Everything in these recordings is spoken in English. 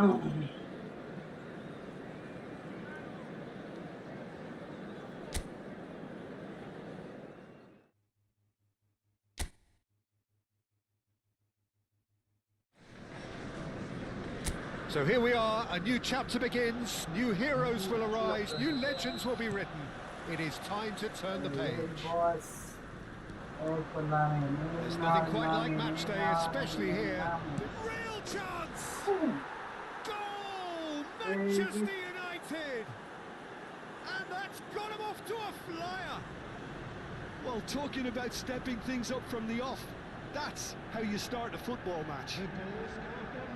So here we are, a new chapter begins, new heroes will arise, new legends will be written. It is time to turn the page. There's nothing quite like match day, especially here. Real chance! Goal! Manchester United! And that's got him off to a flyer! Well, talking about stepping things up from the off, that's how you start a football match.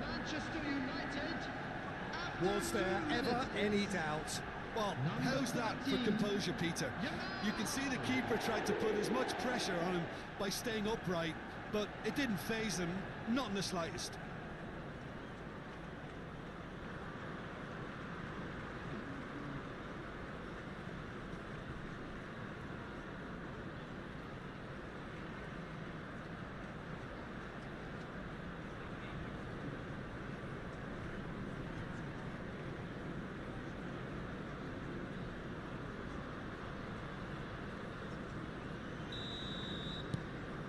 Manchester United. Was there ever any doubt? Well, how's that for composure, Peter? You can see the keeper tried to put as much pressure on him by staying upright, but it didn't faze him, not in the slightest.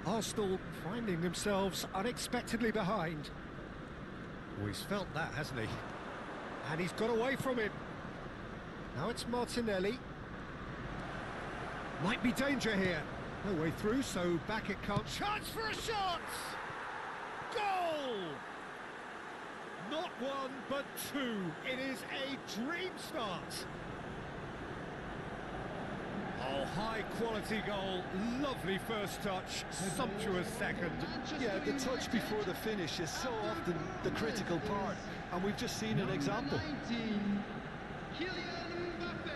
Arsenal finding themselves unexpectedly behind. Oh, he's felt that, hasn't he? And he's got away from it. Now it's Martinelli. Might be danger here. No way through, so back it comes. Chance for a shot! Goal! Not one, but two. It is a dream start. Oh, high-quality goal, lovely first touch, sumptuous second. Yeah, the touch before the finish is so often the critical part, and we've just seen an example. 19, Kylian Mbappe.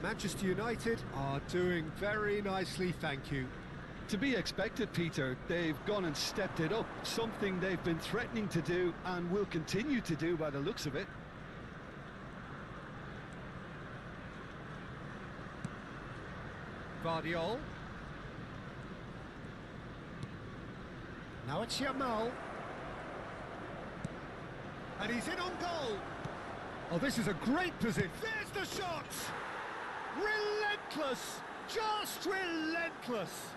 'Manchester United are doing very nicely, thank you. To be expected, Peter. They've gone and stepped it up, something they've been threatening to do and will continue to do by the looks of it. Guardiola. Now it's Yamal. And he's in on goal. Oh, this is a great position. There's the shot! Relentless! Just relentless!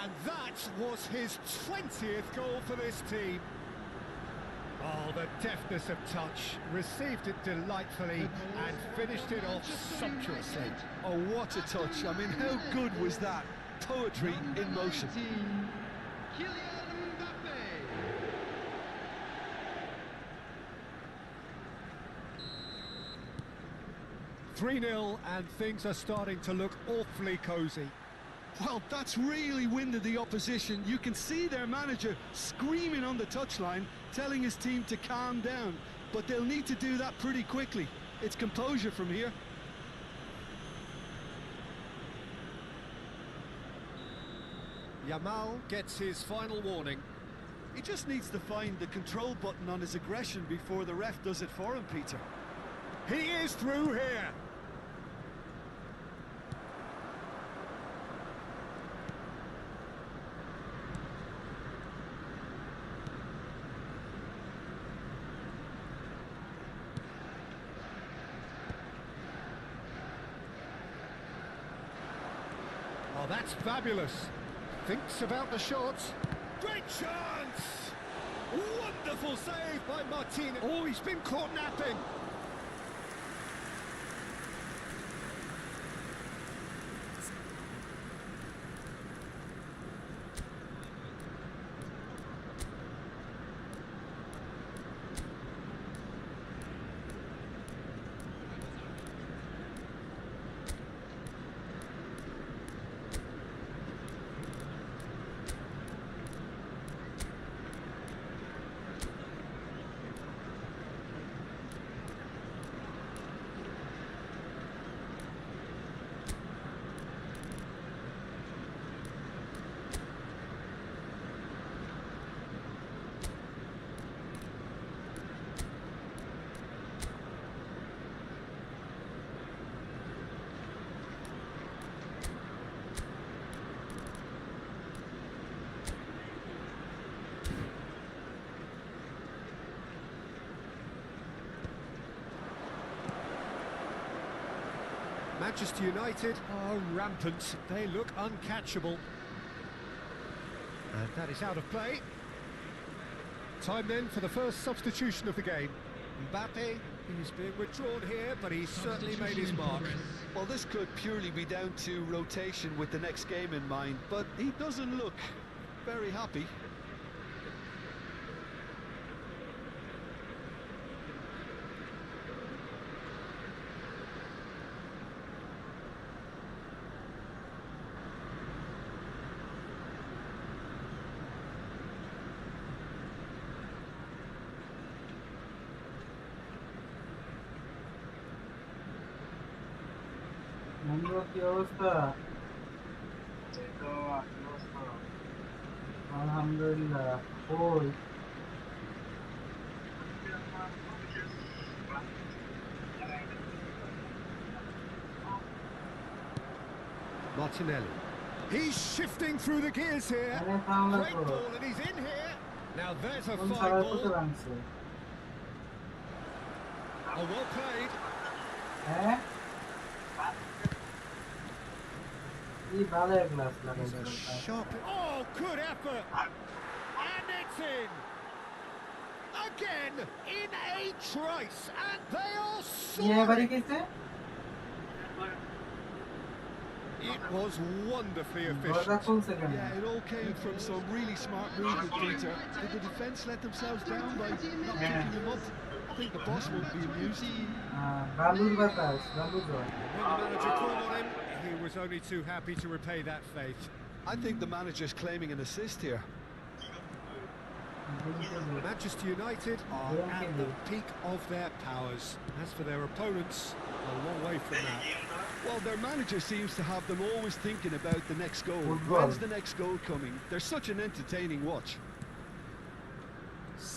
And that was his 20th goal for this team. Oh, the deftness of touch. Received it delightfully and finished it off sumptuously. Oh, what a touch. I mean, how good was that? Poetry in motion. 19, Kylian Mbappe. 3-0 and things are starting to look awfully cosy. Well, that's really winded the opposition. You can see their manager screaming on the touchline, telling his team to calm down. But they'll need to do that pretty quickly. It's composure from here. Yamal gets his final warning. He just needs to find the control button on his aggression before the ref does it for him, Peter. He is through here. Oh, that's fabulous. Thinks about the shots. Great chance! Wonderful save by Martinez. Oh, he's been caught napping. Manchester United are rampant. They look uncatchable. And that is out of play. Time then for the first substitution of the game. Mbappe is being withdrawn here, but he's certainly made his mark. Well, this could purely be down to rotation with the next game in mind, but he doesn't look very happy. কি অবস্থা? আলহামদুলিল্লাহ। কই? Martinelli. He's shifting through the gears here. আরে তাহলে Great করো। ball, and he's in here. Now there's a কোন fine ছাড়া করতে ball. লাগছে? Oh, well played. হ্যাঁ? কি ভালো গ্লাস He's লাগাইছে। a sharp. Oh, good effort. And it's in. Again, in a trice. And they are নিয়ে বাড়ি soaring. গেছে? It was wonderfully দরজা efficient. খুলছে কেন? Yeah, it all came from some really smart movement, Peter. Did the defence let themselves down by not picking them up? I think the boss won't be amused. বালুর বাতাস, বালু জল। When the manager called on him, he was only too happy to repay that faith. I think the manager's claiming an assist here. Manchester United are at the peak of their powers. As for their opponents, a long way from that. Well, their manager seems to have them always thinking about the next goal. Football. When's the next goal coming? They're such an entertaining watch.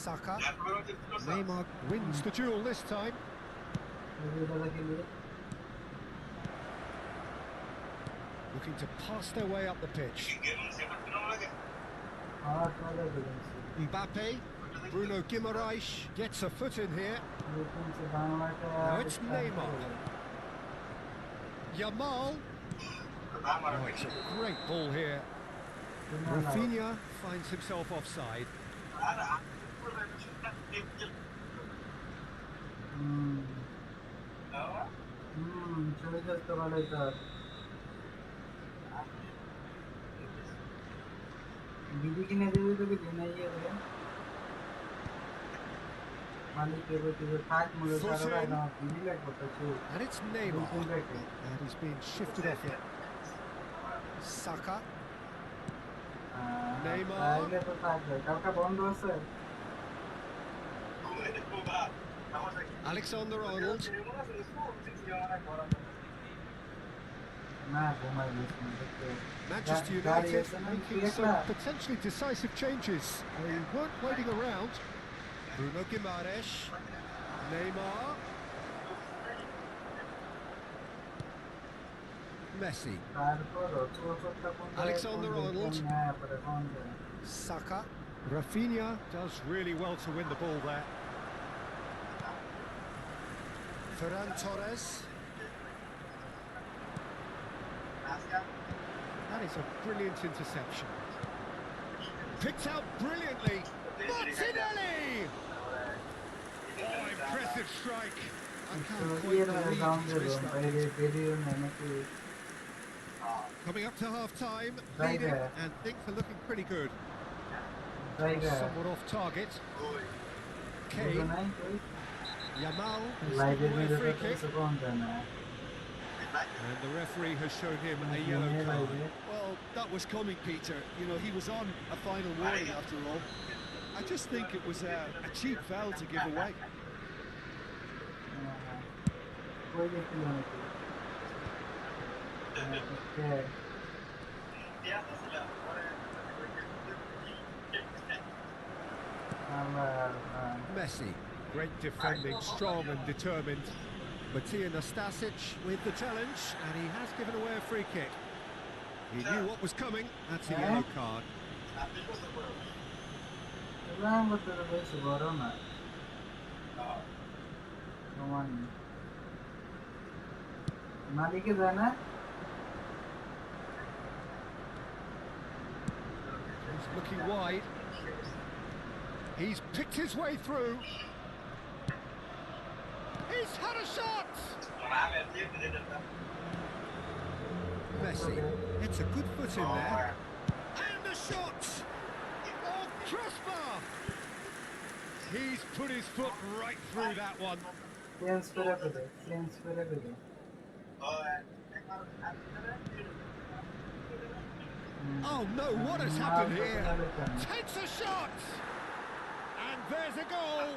Saka. Neymar wins the duel this time. Looking to pass their way up the pitch. Mbappe. Bruno Guimaraes gets a foot in here. Now it's Neymar. Yamal. Oh, it's a great ball here. Rafinha finds himself offside. চলে যাচ্ছে ভালো এটা। BD কিনে দেবে তোকে দিনাই যাবে। মালিকের ওদিকে থাক মূল্য ছাড়া না বিডি লাগবে তো চুপ। And it's Neymar. And he's being shifted off it. Saka. Neymar. তাহলে তো থাকবে। কালকে বন্ধ আছে। Alexander-Arnold. না ঘুমাই গেছি দেখতে। Manchester United making some potentially decisive changes. They weren't waiting around. Bruno Guimaraes. Neymar. Messi. Alexander-Arnold. Saka. Rafinha does really well to win the ball there. Ferran Torres. That is a brilliant interception. Picked out brilliantly. Martinelli! Oh, impressive strike. I can't quite believe he's missed that. Coming up to half-time, leading, and things are looking pretty good. Somewhat off target. Kane. Yamal is away free kick. And the referee has shown him a yellow card. Well, that was coming, Peter. You know, he was on a final warning after all. I just think it was a cheap foul to give away. Messi, great defending, strong and determined. Matija Nastasic with the challenge, and he has given away a free kick. He knew what was coming. That's a yellow card. मालिक है जाना He's looking wide. He's picked his way through. He's had a shot! Messi. It's a good foot in there. And the shot! Off crossbar! He's put his foot right through that one. Flames for everything. Flames for everything. Oh no, what has happened here? Takes a shot! And there's a goal!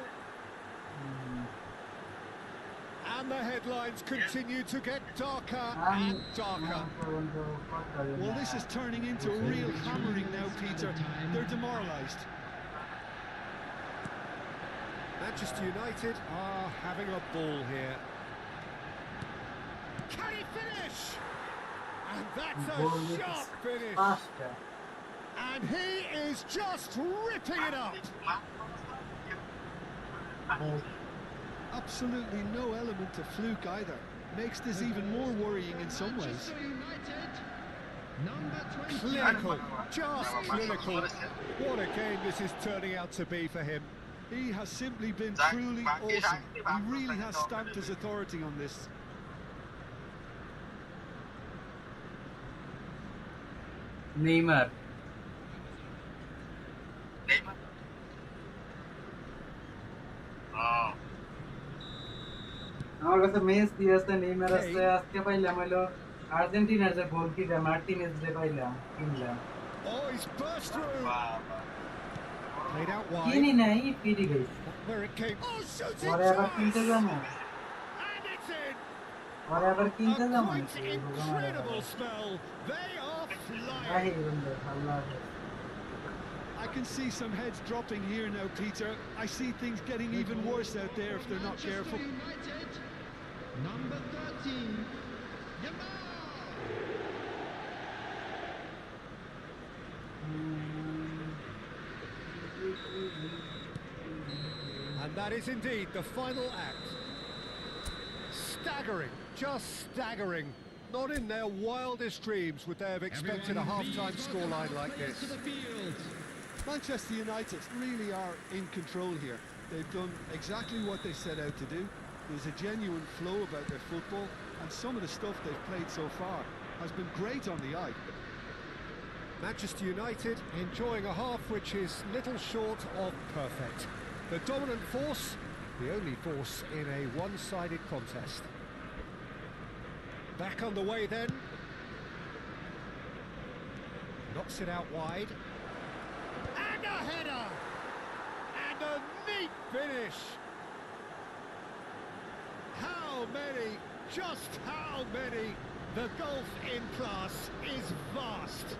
And the headlines continue to get darker and darker. Well, this is turning into a real hammering now, Peter. They're demoralised. Manchester United are having a ball here. Can he finish? And that's a sharp finish. Faster. And he is just ripping it up. Absolutely no element of fluke either. Makes this even more worrying in some ways. Manchester United, number 20. Clinical, just clinical. What a game this is turning out to be for him. He has simply been truly awesome. He really has stamped his authority on this. Neymar. আমার কাছে mace দিয়েছে Neymar আছে আজকে পাইলাম হলো আর্জেন্টিনার যে goalkeeper Martinez যে পাইলাম কিনলাম Oh, he's burst through. Played out wide. কিনি নাই ফিরি গেছে Where it came. Oh, shooting পরে আবার কিনতে chance! যাবো And it's in. পরে আবার A কিনতে যাবো quite incredible spell. They are flying. Rahi বন্ধু আল্লাহ I can see some heads dropping here now, Peter. I see things getting even worse out there if they're not careful. Manchester United, number 13, Yamal. And that is indeed the final act. Staggering, just staggering. Not in their wildest dreams would they have expected a half-time scoreline like this. Manchester United really are in control here. They've done exactly what they set out to do. There's a genuine flow about their football, and some of the stuff they've played so far has been great on the eye. Manchester United enjoying a half which is little short of perfect. The dominant force, the only force in a one-sided contest. Back on the way then. Knocks it out wide. And a header! And a neat finish! How many, just how many? The gulf in class is vast.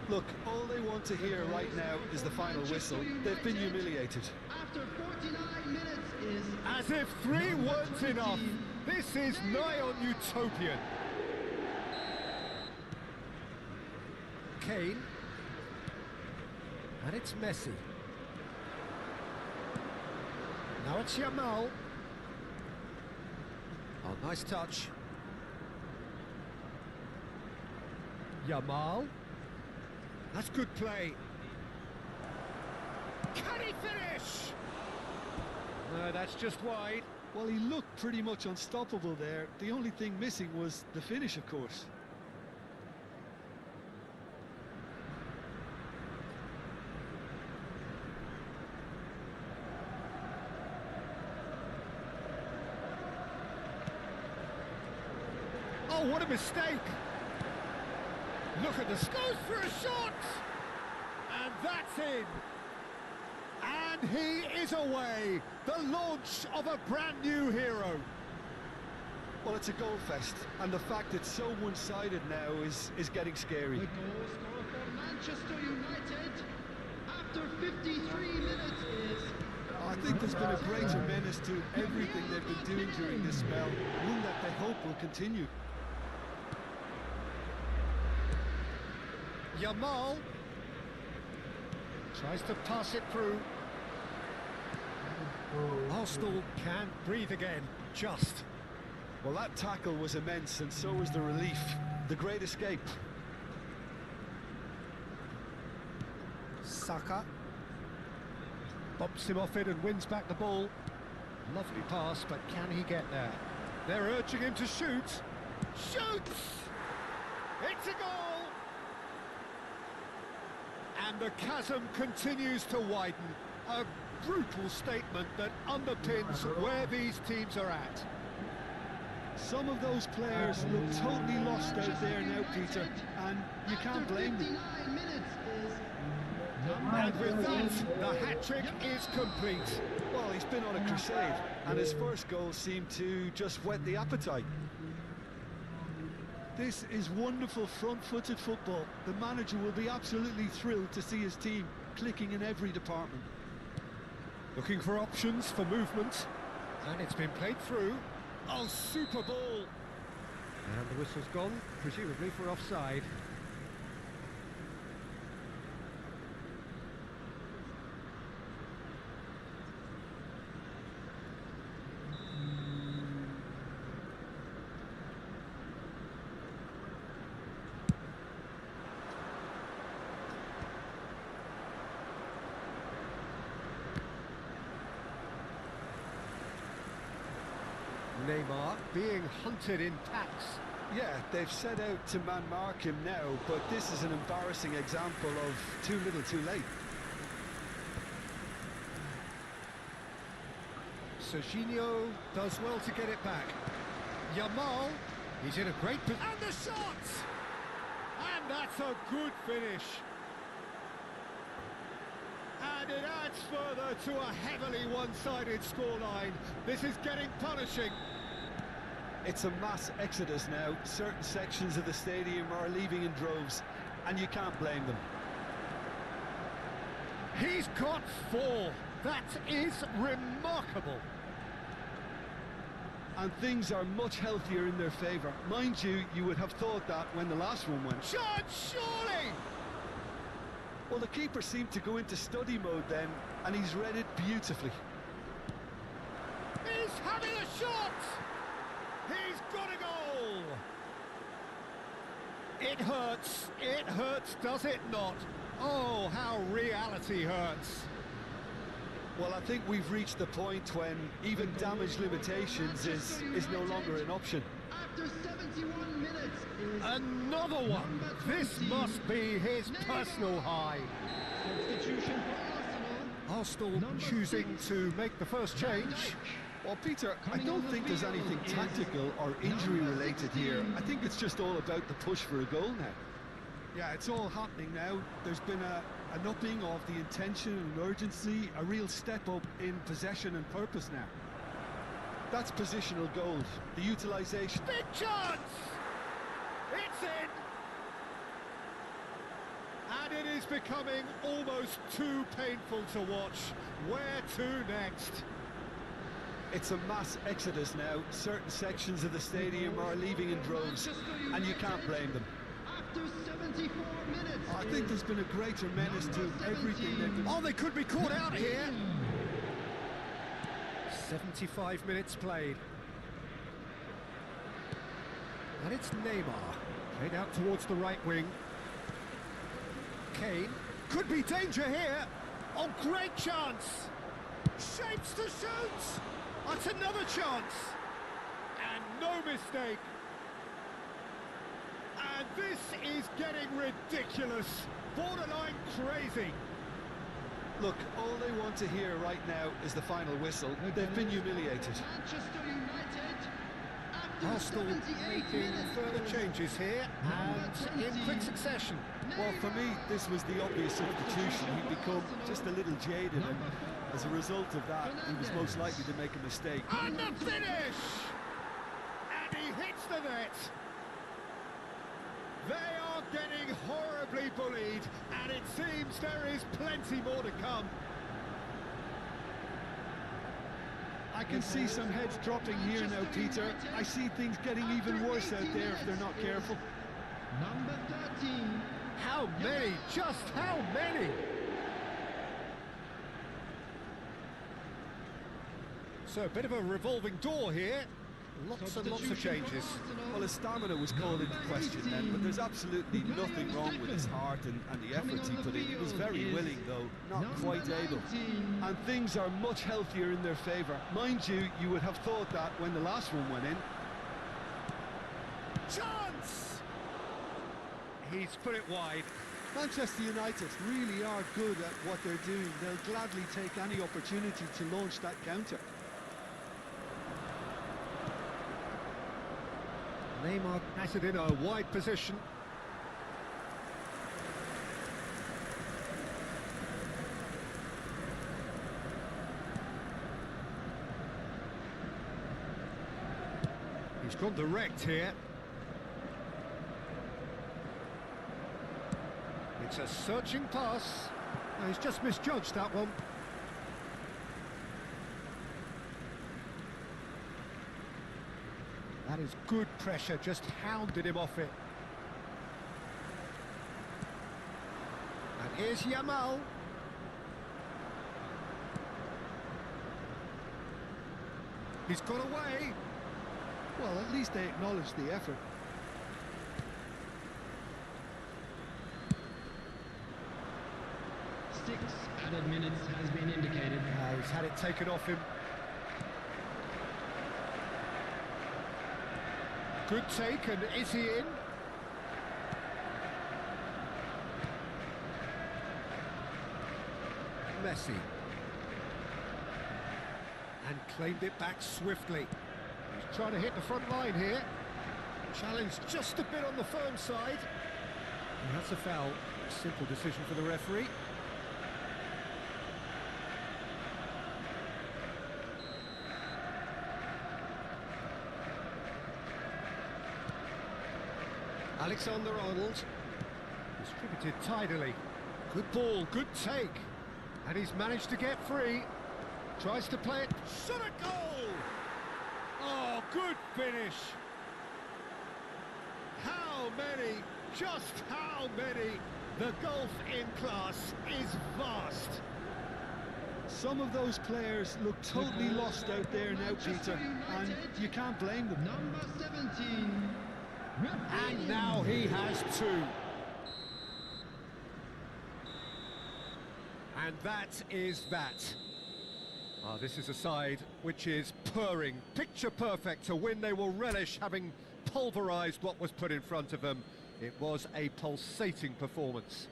Look, all they want to hear right now is the final whistle. They've been humiliated. After 49 minutes is As if three weren't enough. This is nigh on utopian. Kane. And it's Messi. Now it's Yamal. Oh, nice touch. Yamal. That's good play. Can he finish? No, that's just wide. Well, he looked pretty much unstoppable there. The only thing missing was the finish, of course. Oh, what a mistake! Look at this, goes for a shot! And that's in! And he is away! The launch of a brand new hero! Well, it's a goal fest, and the fact it's so one-sided now is getting scary. the goal scorer for Manchester United after 53 minutes is I think there's been a greater menace to everything they've been doing during this spell, one that they hope will continue. Yamal tries to pass it through. Arsenal can't breathe again, just. Well, that tackle was immense, and so was the relief. The great escape. Saka bumps him off it and wins back the ball. Lovely pass, but can he get there? They're urging him to shoot. Shoots! It's a goal! And the chasm continues to widen. A brutal statement that underpins where these teams are at. Some of those players look totally lost out there now, Peter, and you can't blame them. And with that, the hat-trick is complete. Well, he's been on a crusade, and his first goal seemed to just whet the appetite. This is wonderful front-footed football. The manager will be absolutely thrilled to see his team clicking in every department. Looking for options for movement, and it's been played through. Oh, super ball! And the whistle's gone, presumably for offside. Neymar being hunted in packs. Yeah, they've set out to man-mark him now, but this is an embarrassing example of too little too late. Serginho does well to get it back. Yamal, he's in a great position. And the shot! And that's a good finish. And it adds further to a heavily one-sided scoreline. This is getting punishing. It's a mass exodus now. Certain sections of the stadium are leaving in droves, and you can't blame them. He's got 4. That is remarkable. And things are much healthier in their favour. Mind you, you would have thought that when the last one went. Shot, surely! Well, the keeper seemed to go into study mode then, and he's read it beautifully. He's having a shot! He's got a goal! It hurts, does it not? Oh, how reality hurts. Well, I think we've reached the point when even damage limitations is no longer an option. After 71 minutes is Another one! This must be his personal high. substitution for Arsenal choosing to make the first change. Well, Peter, I don't think there's anything tactical or injury-related here. I think it's just all about the push for a goal now. Yeah, it's all happening now. There's been an upping of the intention and urgency, a real step up in possession and purpose now. That's positional gold, the utilisation. Big chance! It's in! And it is becoming almost too painful to watch. Where to next? It's a mass exodus now. Certain sections of the stadium are leaving in droves, and you can't blame them. after 74 minutes. I think there's been a greater menace to everything they've been... Oh, they could be caught out here. 75 minutes played. And it's Neymar. Played out towards the right wing. Kane. Could be danger here. Oh, great chance. Shapes to shoot. That's another chance. And no mistake. And this is getting ridiculous. Borderline crazy. Look, all they want to hear right now is the final whistle. They've been humiliated. Manchester United after Arsenal 78 making minutes. further changes here and in quick succession. Well, for me, this was the obvious substitution. He'd become just a little jaded, and as a result of that, he was most likely to make a mistake. And the finish! And he hits the net. They are getting horribly bullied, and it seems there is plenty more to come. I can see some heads dropping here now, Peter. I see things getting even worse out there if they're not careful. Number 13. How many? Just how many? So a bit of a revolving door here. Lots and lots of changes. Well, his stamina was called into question then, but there's absolutely nothing wrong with his heart and the efforts he put in. He was very willing, though, not quite able. And things are much healthier in their favour. Mind you, you would have thought that when the last one went in. Chance! He's put it wide. Manchester United really are good at what they're doing. They'll gladly take any opportunity to launch that counter. Neymar has it in a wide position. He's gone direct here. It's a searching pass. No, he's just misjudged that one. That is good pressure, just hounded him off it. And here's Yamal. He's got away. Well, at least they acknowledge the effort. Six added minutes has been indicated. He's had it taken off him. Good take, and is he in? Messi. And claimed it back swiftly. He's trying to hit the front line here. Challenge just a bit on the firm side. And that's a foul. Simple decision for the referee. Alexander-Arnold, distributed tidily. Good ball, good take. And he's managed to get free. Tries to play it. Shot a goal! Oh, good finish. How many? Just how many? The gulf in class is vast. Some of those players look totally lost out there now, Peter, and you can't blame them. Number 17. And now he has two. And that is that. This is a side which is purring, picture perfect, a win they will relish, having pulverised what was put in front of them. It was a pulsating performance.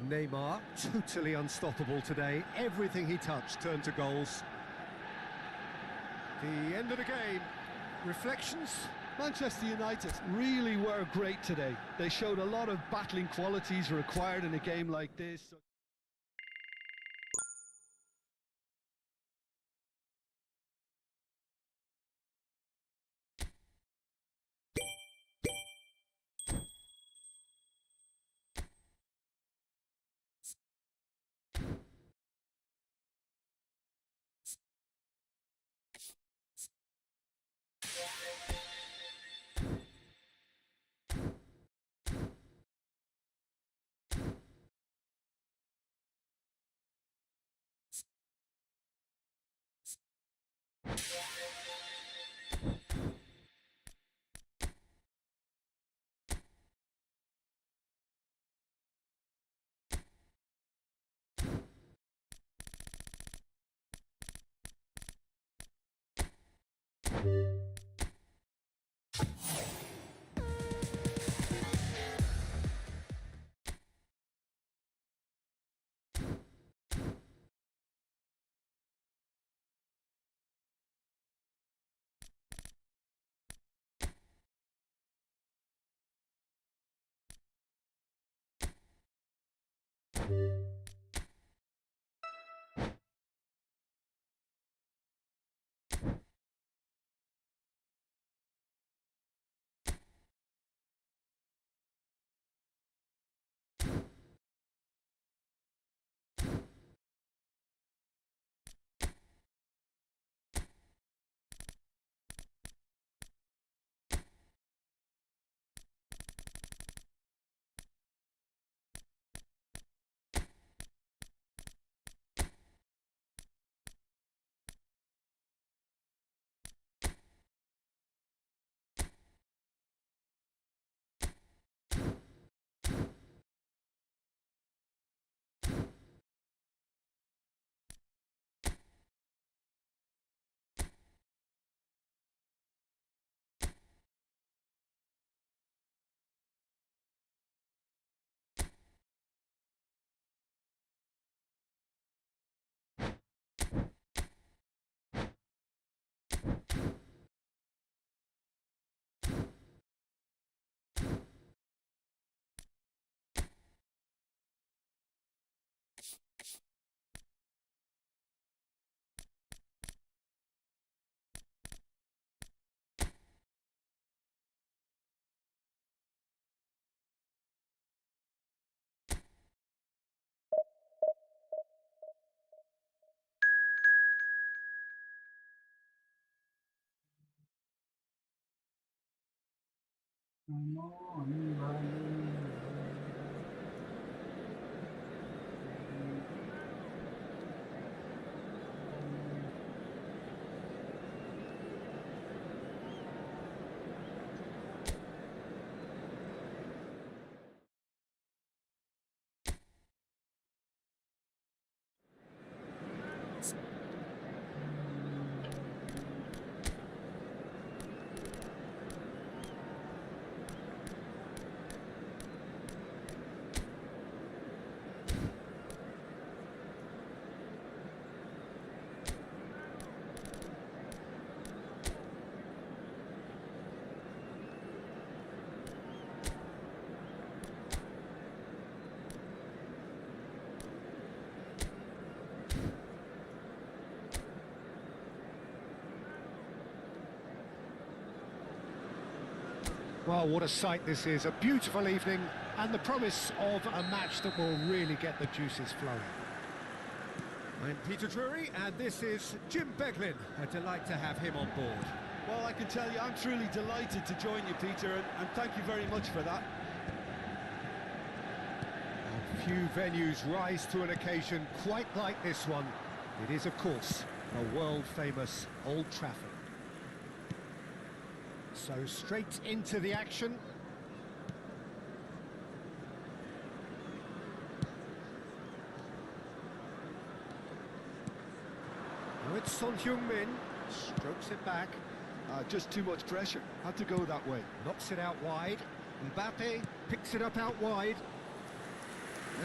Neymar, totally unstoppable today. Everything he touched turned to goals. The end of the game. Reflections? Manchester United really were great today. They showed a lot of battling qualities required in a game like this. Mohan भले Well, what a sight this is. A beautiful evening and the promise of a match that will really get the juices flowing. I'm Peter Drury and this is Jim Beglin. A delight to have him on board. Well, I can tell you, I'm truly delighted to join you, Peter, and thank you very much for that. And few venues rise to an occasion quite like this one. It is, of course, a world-famous Old Trafford. So straight into the action. Now it's Son Heung-min, strokes it back. Just too much pressure, had to go that way. Knocks it out wide. Mbappe picks it up out wide.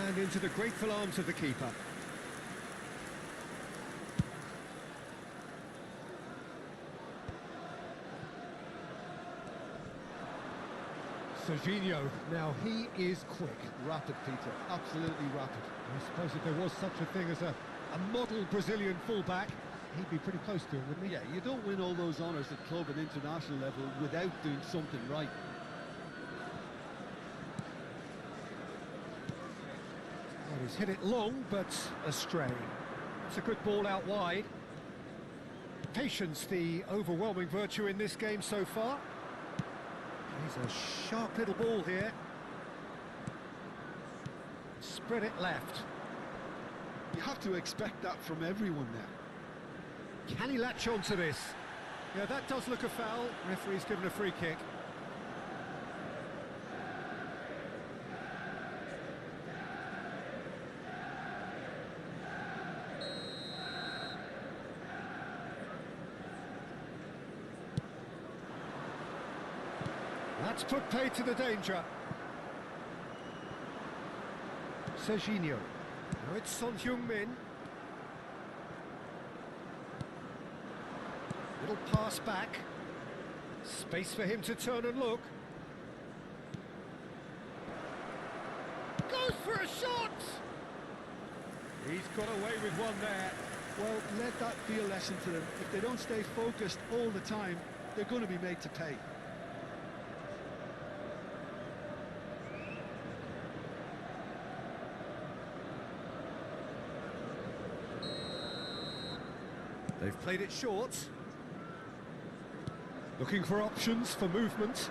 And into the grateful arms of the keeper. Serginho, now he is quick. Rapid, Peter, absolutely rapid. I suppose if there was such a thing as a model Brazilian fullback, he'd be pretty close to it, wouldn't he? Yeah, you don't win all those honours at club and international level without doing something right. Well, he's hit it long, but astray. It's a good ball out wide. Patience, the overwhelming virtue in this game so far. He's a sharp little ball here. Spread it left. You have to expect that from everyone there. Can he latch on to this? Yeah, that does look a foul. Referee's given a free kick. That's put pay to the danger. Serginho. Now it's Son Heung-min. Little pass back. Space for him to turn and look. Goes for a shot! He's got away with one there. Well, let that be a lesson to them. If they don't stay focused all the time, they're going to be made to pay. They've played it short. Looking for options for movement.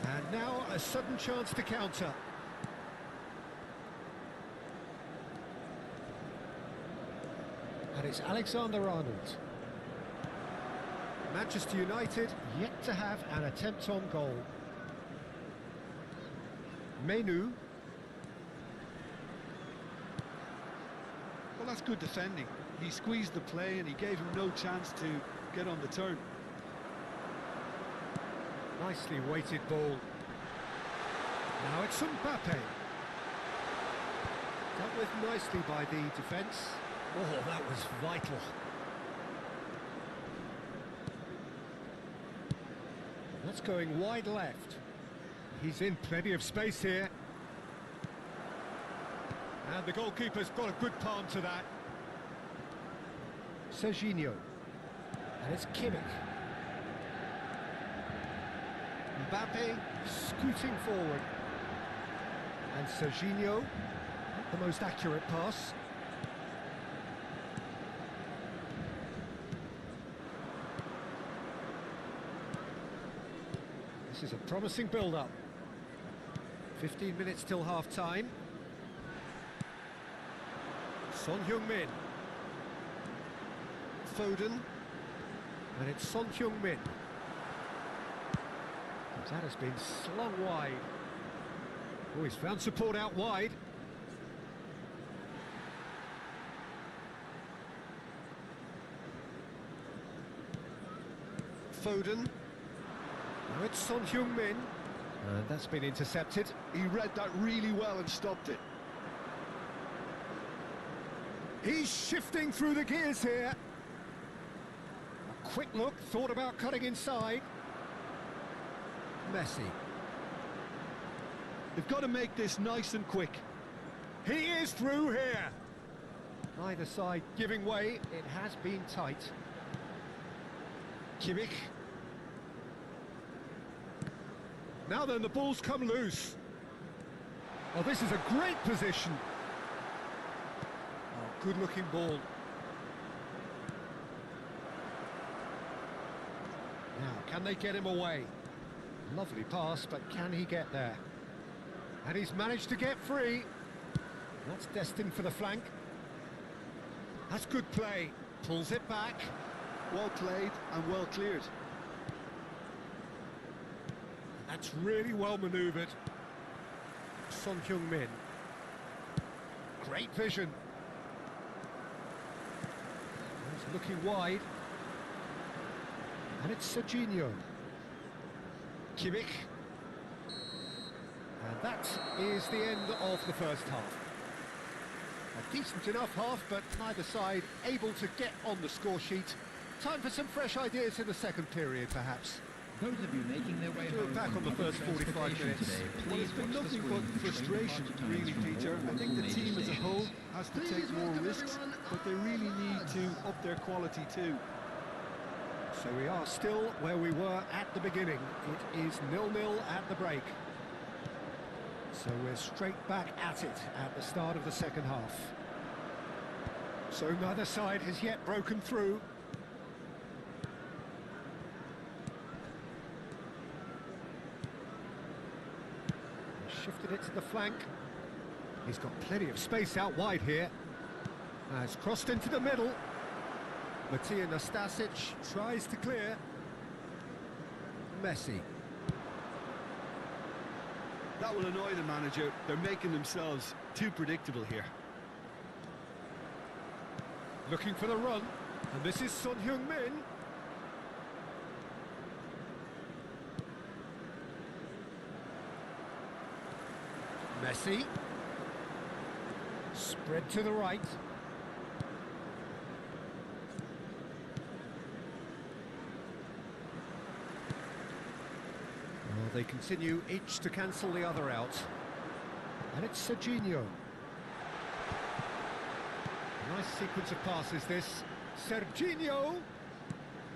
And now a sudden chance to counter. And it's Alexander-Arnold. Manchester United yet to have an attempt on goal. Menu. Well, that's good defending. He squeezed the play and he gave him no chance to get on the turn. Nicely weighted ball. Now it's Mbappe. Dealt with nicely by the defence. Oh, that was vital. That's going wide left. He's in plenty of space here. And the goalkeeper's got a good palm to that. Serginho. And it's Kimmich. Mbappe scooting forward. And Serginho, not the most accurate pass. This is a promising build-up. 15 minutes till half-time. Son Heung-min. Foden. And it's Son Heung-min. That has been slung wide. Oh, he's found support out wide. Foden. Now it's Son Heung-min. And that's been intercepted. He read that really well and stopped it. He's shifting through the gears here. A quick look, thought about cutting inside. Messi. They've got to make this nice and quick. He is through here. Neither side giving way. It has been tight. Kimmich. Now then, the ball's come loose. Oh, this is a great position. Oh, good-looking ball. Now, can they get him away? Lovely pass, but can he get there? And he's managed to get free. That's destined for the flank. That's good play. Pulls it back. Well played and well cleared. That's really well manoeuvred. Son Heung-min. Great vision. He's looking wide. And it's Serginho. Kimmich. And that is the end of the first half. A decent enough half, but neither side able to get on the score sheet. Time for some fresh ideas in the second period, perhaps. Those of you making their way home Back on the first 45 minutes. today, Well, please it's been watch the nothing screen but frustration, really, Peter. I think the team as a whole has to take more risks, but they really need to up their quality too. So we are still where we were at the beginning. It is 0-0 at the break. So we're straight back at it at the start of the second half. So neither side has yet broken through. Shifted it to the flank. He's got plenty of space out wide here. Has crossed into the middle. Matija Nastasic tries to clear. Messi. That will annoy the manager. They're making themselves too predictable here. Looking for the run. And this is Son Heung-min. Messi. Spread to the right. Well, they continue each to cancel the other out. And it's Serginho. Nice sequence of passes, this. Serginho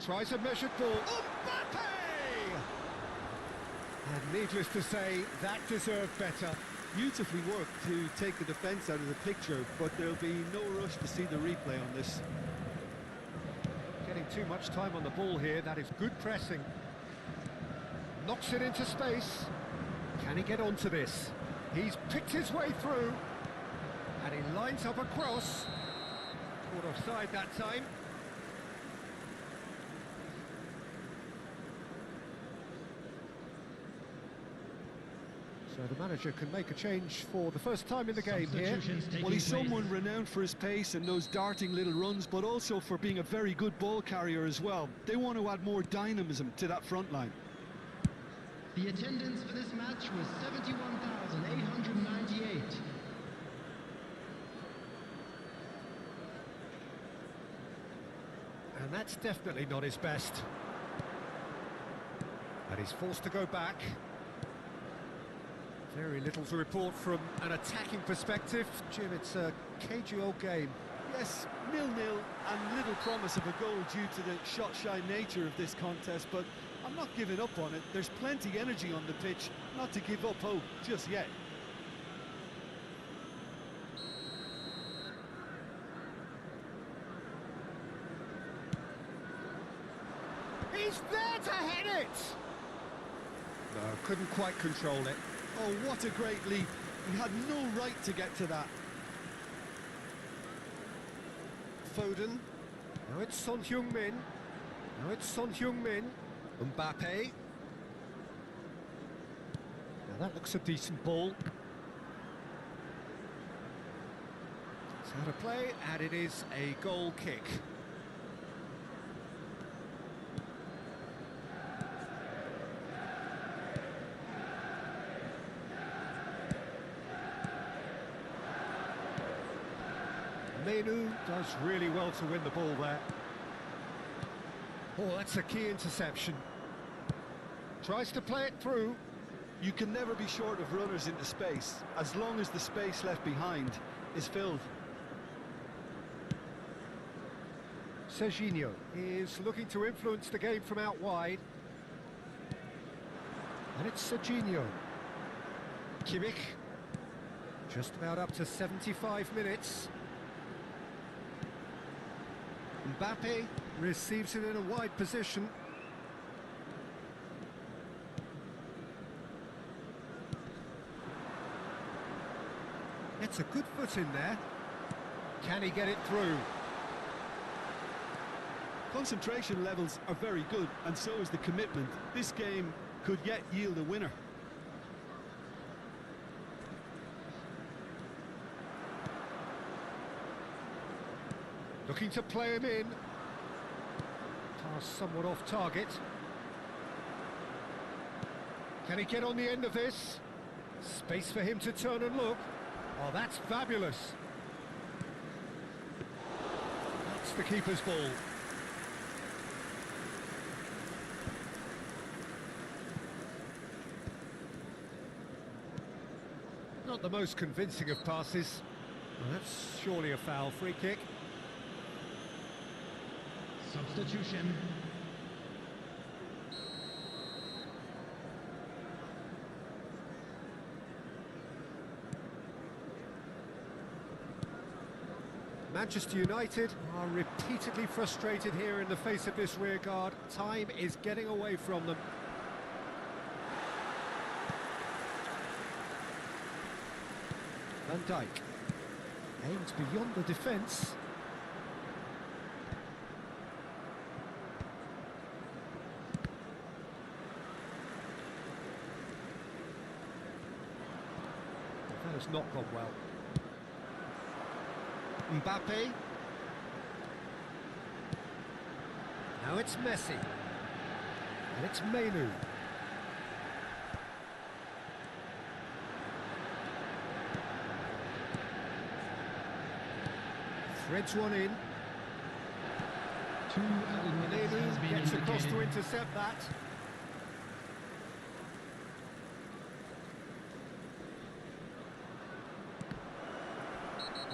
tries a measured ball. Mbappe! And needless to say, that deserved better. Beautifully worked to take the defence out of the picture, but there'll be no rush to see the replay on this. Getting too much time on the ball here, that is good pressing. Knocks it into space. Can he get onto this? He's picked his way through. And he lines up a cross. Caught offside that time. So the manager can make a change for the first time in the game here. Well, he's someone renowned for his pace and those darting little runs, but also for being a very good ball carrier as well. They want to add more dynamism to that front line. The attendance for this match was 71,898. And that's definitely not his best. And he's forced to go back. Very little to report from an attacking perspective. Jim, it's a cagey old game. Yes, 0-0 and little promise of a goal due to the shot-shy nature of this contest, but I'm not giving up on it. There's plenty energy on the pitch, not to give up hope just yet. He's there to head it! No, couldn't quite control it. Oh, what a great leap. He had no right to get to that. Foden. Now it's Son Heung-min. Now it's Son Heung-min. Mbappe. Now that looks a decent ball. It's out of play, and it is a goal kick. Menu does really well to win the ball there. Oh, that's a key interception. Tries to play it through. You can never be short of runners into space, as long as the space left behind is filled. Serginho is looking to influence the game from out wide. And it's Serginho. Kimmich. Just about up to 75 minutes. Mbappe receives it in a wide position. It's a good foot in there. Can he get it through? Concentration levels are very good, and so is the commitment. This game could yet yield a winner. Looking to play him in. Pass somewhat off target. Can he get on the end of this? Space for him to turn and look. Oh, that's fabulous. That's the keeper's ball. Not the most convincing of passes. Well, that's surely a foul. Free kick. Substitution. Manchester United are repeatedly frustrated here in the face of this rearguard. Time is getting away from them. Van Dijk aims beyond the defence. That has not gone well. Mbappe. Now it's Messi. And it's Menu. Threads one in. Menu gets across to intercept that.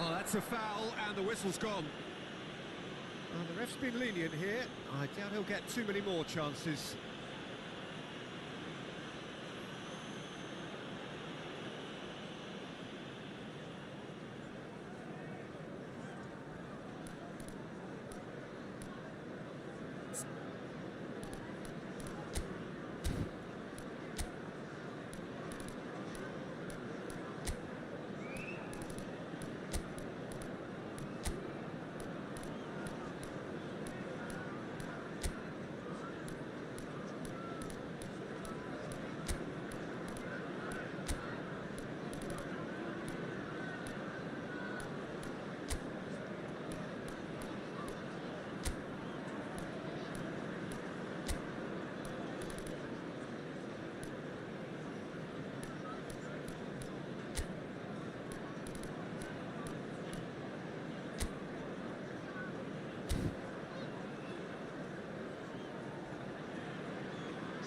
Oh, that's a foul, and the whistle's gone. Well, the ref's been lenient here. I doubt he'll get too many more chances.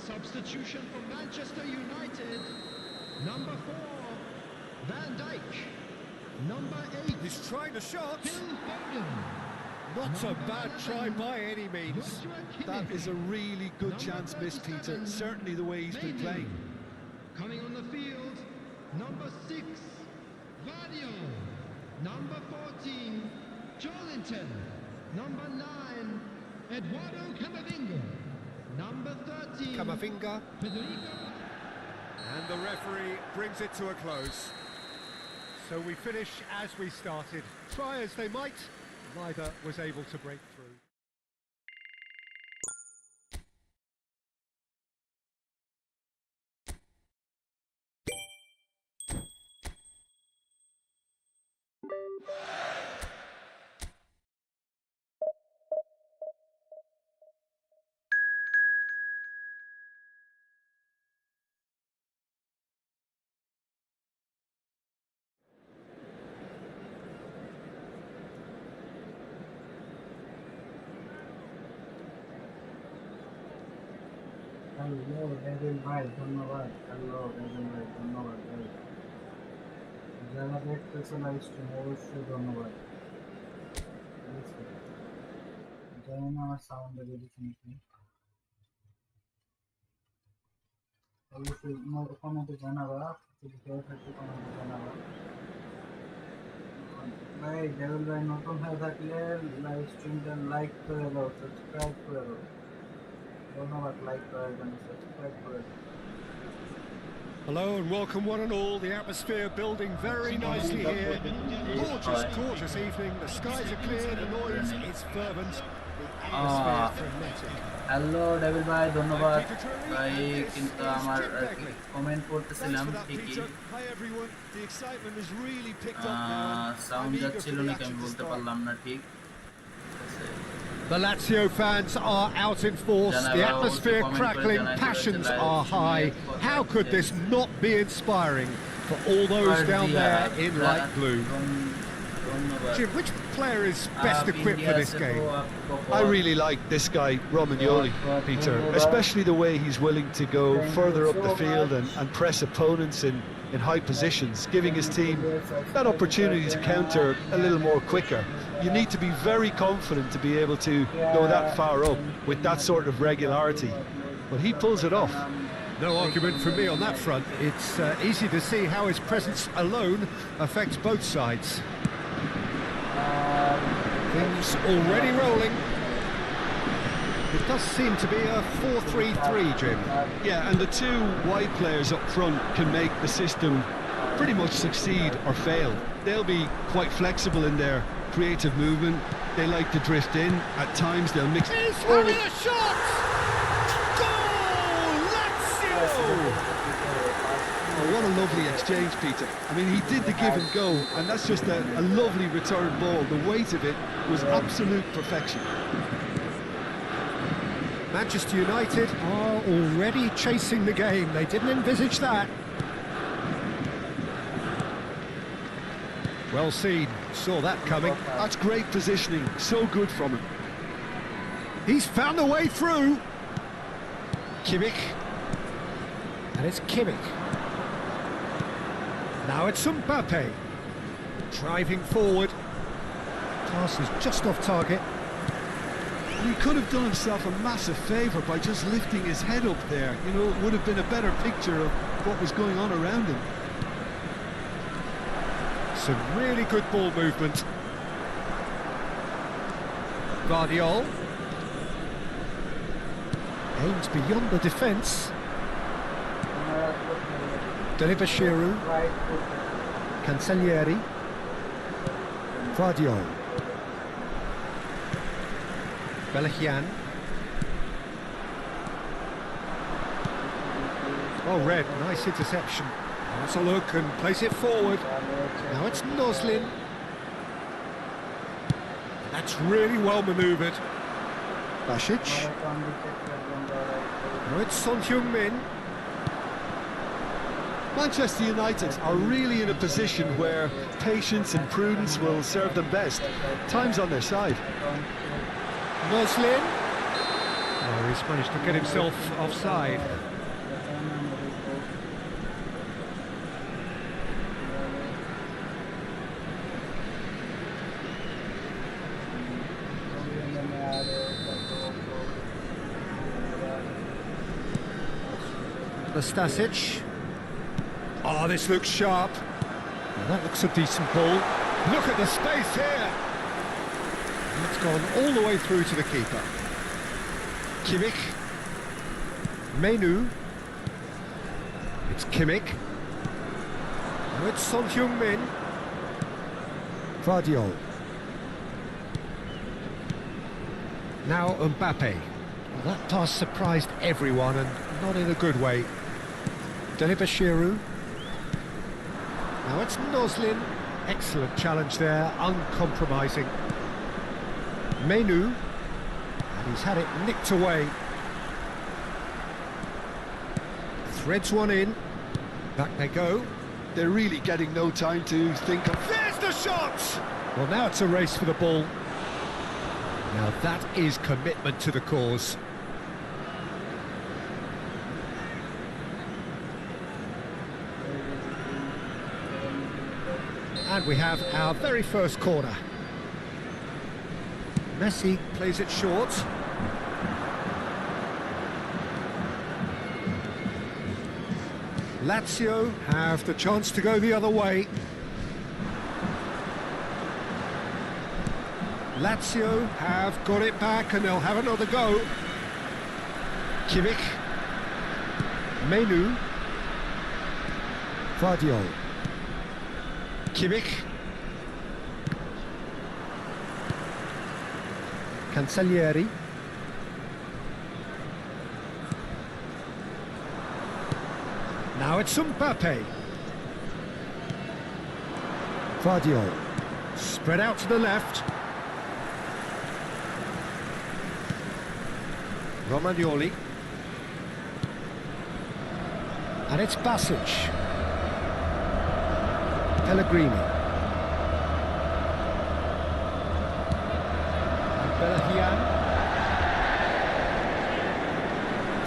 Substitution for Manchester United. Number 4, Van Dijk. Number 8, He's trying a shot. Phil Foden. Not a bad try by any means. That is a really good chance missed, Peter. Certainly the way he's been playing. Coming on the field, number 6, Vadio. Number 14, Jolinton. Number 9, Eduardo Camavinga. Number 13, Camavinga. Federico And the referee brings it to a close. So we finish as we started. Try as they might, neither was able to break through. Hello devil ভাই ধন্যবাদ। Hello devil ভাই ধন্যবাদ ভাই। যারা দেখতেছে live stream অবশ্যই ধন্যবাদ। জানি না আমার সাউন্ডে বেরিয়েছে নাকি, অবশ্যই কমেন্টে জানাবা, যদি কেউ থাকে কমেন্টে জানাবা। ভাই ডেভিল ভাই নতুন হয়ে থাকলে লাইভ স্ট্রিমটা লাইক করে দাও, সাবস্ক্রাইব করে দাও। ধন্যবাদ লাইক করার জন্য, সাবস্ক্রাইব করে দাও। Hello and welcome one and all. The atmosphere building very nicely here. Gorgeous, gorgeous evening. The skies are clear, the noise is fervent. The atmosphere frenetic. Hello devil ভাই ধন্যবাদ ভাই, কিন্তু আমার কমেন্ট করতেছিলাম ঠিকই, সাউন্ড যাচ্ছিল নাকি আমি বলতে পারলাম না ঠিক। The Lazio fans are out in force, the atmosphere crackling, passions are high. How could this not be inspiring for all those down there in light blue? Jim, which player is best equipped for this game? I really like this guy, Romagnoli, Peter, especially the way he's willing to go further up the field and press opponents in high positions, giving his team that opportunity to counter a little more quicker. You need to be very confident to be able to go that far up with that sort of regularity, but he pulls it off. No argument from me on that front. It's easy to see how his presence alone affects both sides. Things already rolling. It does seem to be a 4-3-3, Jim. Yeah, and the two wide players up front can make the system pretty much succeed or fail. They'll be quite flexible in their creative movement. They like to drift in. At times they'll mix. He's having a shot! Goal! Lazio! Oh, what a lovely exchange, Peter. I mean, he did the give and go, and that's just a lovely return ball. The weight of it was absolute perfection. Manchester United are already chasing the game. They didn't envisage that. Well seen, saw that coming. That's great positioning, so good from him. He's found a way through. Kimmich. And it's Kimmich. Now it's Mbappe. Driving forward. Pass is just off target. He could have done himself a massive favour by just lifting his head up there. You know, it would have been a better picture of what was going on around him. Some really good ball movement. Guardiol. Aims beyond the defence. Delibashiru. Cancellieri. Guardiol. Belachian. Oh, Red, nice interception. That's a look and place it forward. Now it's Noslin. That's really well manoeuvred. Basic. Now it's Son Heung-min. Manchester United are really in a position where patience and prudence will serve them best. Time's on their side. Noslin. Oh, he's managed to get himself offside. Stasic. Oh, this looks sharp. Well, that looks a decent ball. Look at the space here. And it's gone all the way through to the keeper. Kimmich. Menu. It's Kimmich. Now it's Son Heung-min. Vardiol. Now Mbappe. Well, that pass surprised everyone, and not in a good way. Delibashiru. Now it's Noslin. Excellent challenge there, uncompromising. Menu. And he's had it nicked away. Threads one in. Back they go. They're really getting no time to think of... There's the shot! Well, now it's a race for the ball. Now that is commitment to the cause. And we have our very first corner. Messi plays it short. Lazio have the chance to go the other way. Lazio have got it back and they'll have another go. Kimmich. Menu. Vardiol. Kimmich. Cancellieri. Now it's Mbappe. Vardiol. Spread out to the left. Romagnoli. And it's Basic. Pellegrini. And Belahian.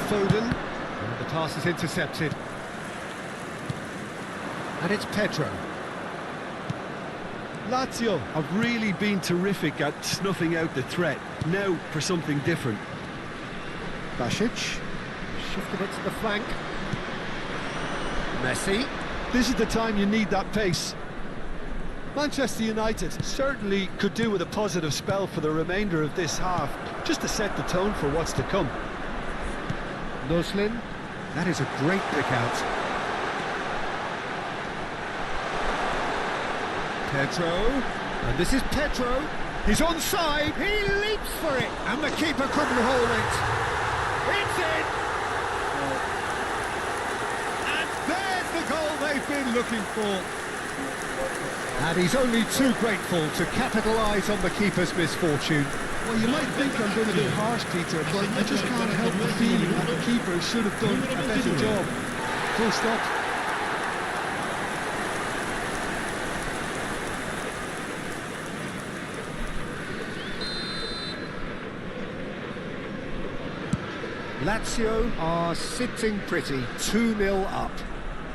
Foden. And the pass is intercepted. And it's Pedro. Lazio have really been terrific at snuffing out the threat. Now for something different. Basic. Shifted it to the flank. Messi. This is the time you need that pace. Manchester United certainly could do with a positive spell for the remainder of this half, just to set the tone for what's to come. Noslin. That is a great pick out. Pedro, and this is Pedro, he's onside, he leaps for it, and the keeper couldn't hold it. It's in! And there's the goal they've been looking for. And he's only too grateful to capitalise on the keeper's misfortune. Well, you might think I'm being a bit harsh, Peter, but I just can't help the feeling that the keeper should have done a better job. Full stop. Lazio are sitting pretty, 2-0 up.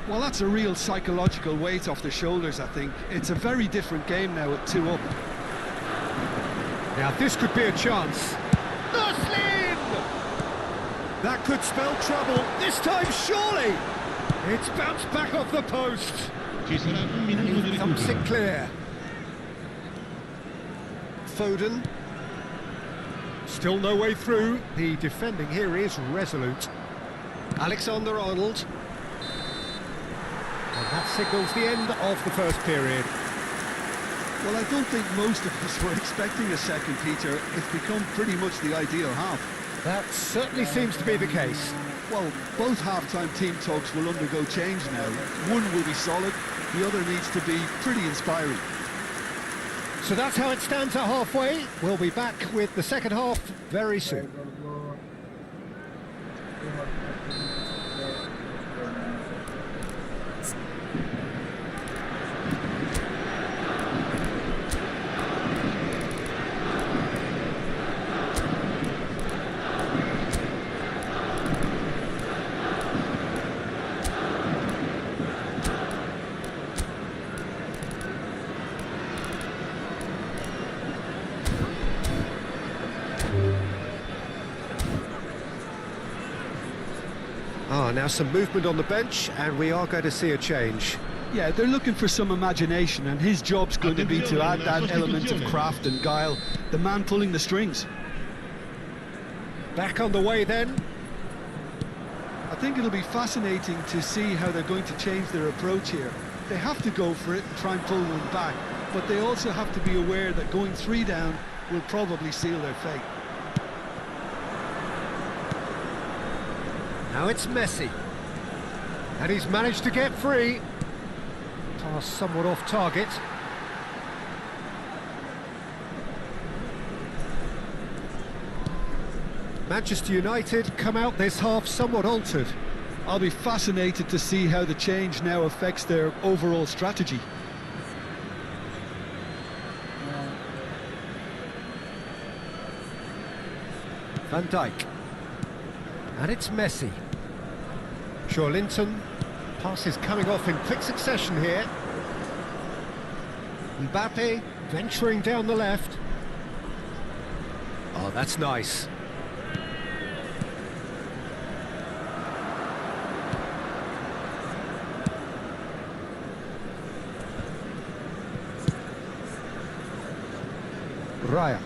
Well, that's a real psychological weight off the shoulders, I think. It's a very different game now at 2 up. Now this could be a chance. Noslin! That could spell trouble, this time surely! It's bounced back off the post. And he thumps it clear. Foden. Still no way through. The defending here is resolute. Alexander-Arnold. And that signals the end of the first period. Well, I don't think most of us were expecting a second, Peter. It's become pretty much the ideal half. That certainly seems to be the case. Well, both half-time team talks will undergo change now. One will be solid, the other needs to be pretty inspiring. So that's how it stands at halfway. We'll be back with the second half very soon. Now some movement on the bench, and we are going to see a change. Yeah, they're looking for some imagination, and his job's going to be to add that element of craft and guile, the man pulling the strings. Back on the way then. A think it'll be fascinating to see how they're going to change their approach here. They have to go for it and try and pull one back, but they also have to be aware that going 3 down will probably seal their fate. Now it's Messi. And he's managed to get free. Pass somewhat off target. Manchester United come out this half somewhat altered. I'll be fascinated to see how the change now affects their overall strategy. Van Dijk. And it's Messi. Linton. Passes coming off in quick succession here. Mbappe venturing down the left. Oh, that's nice. Raya.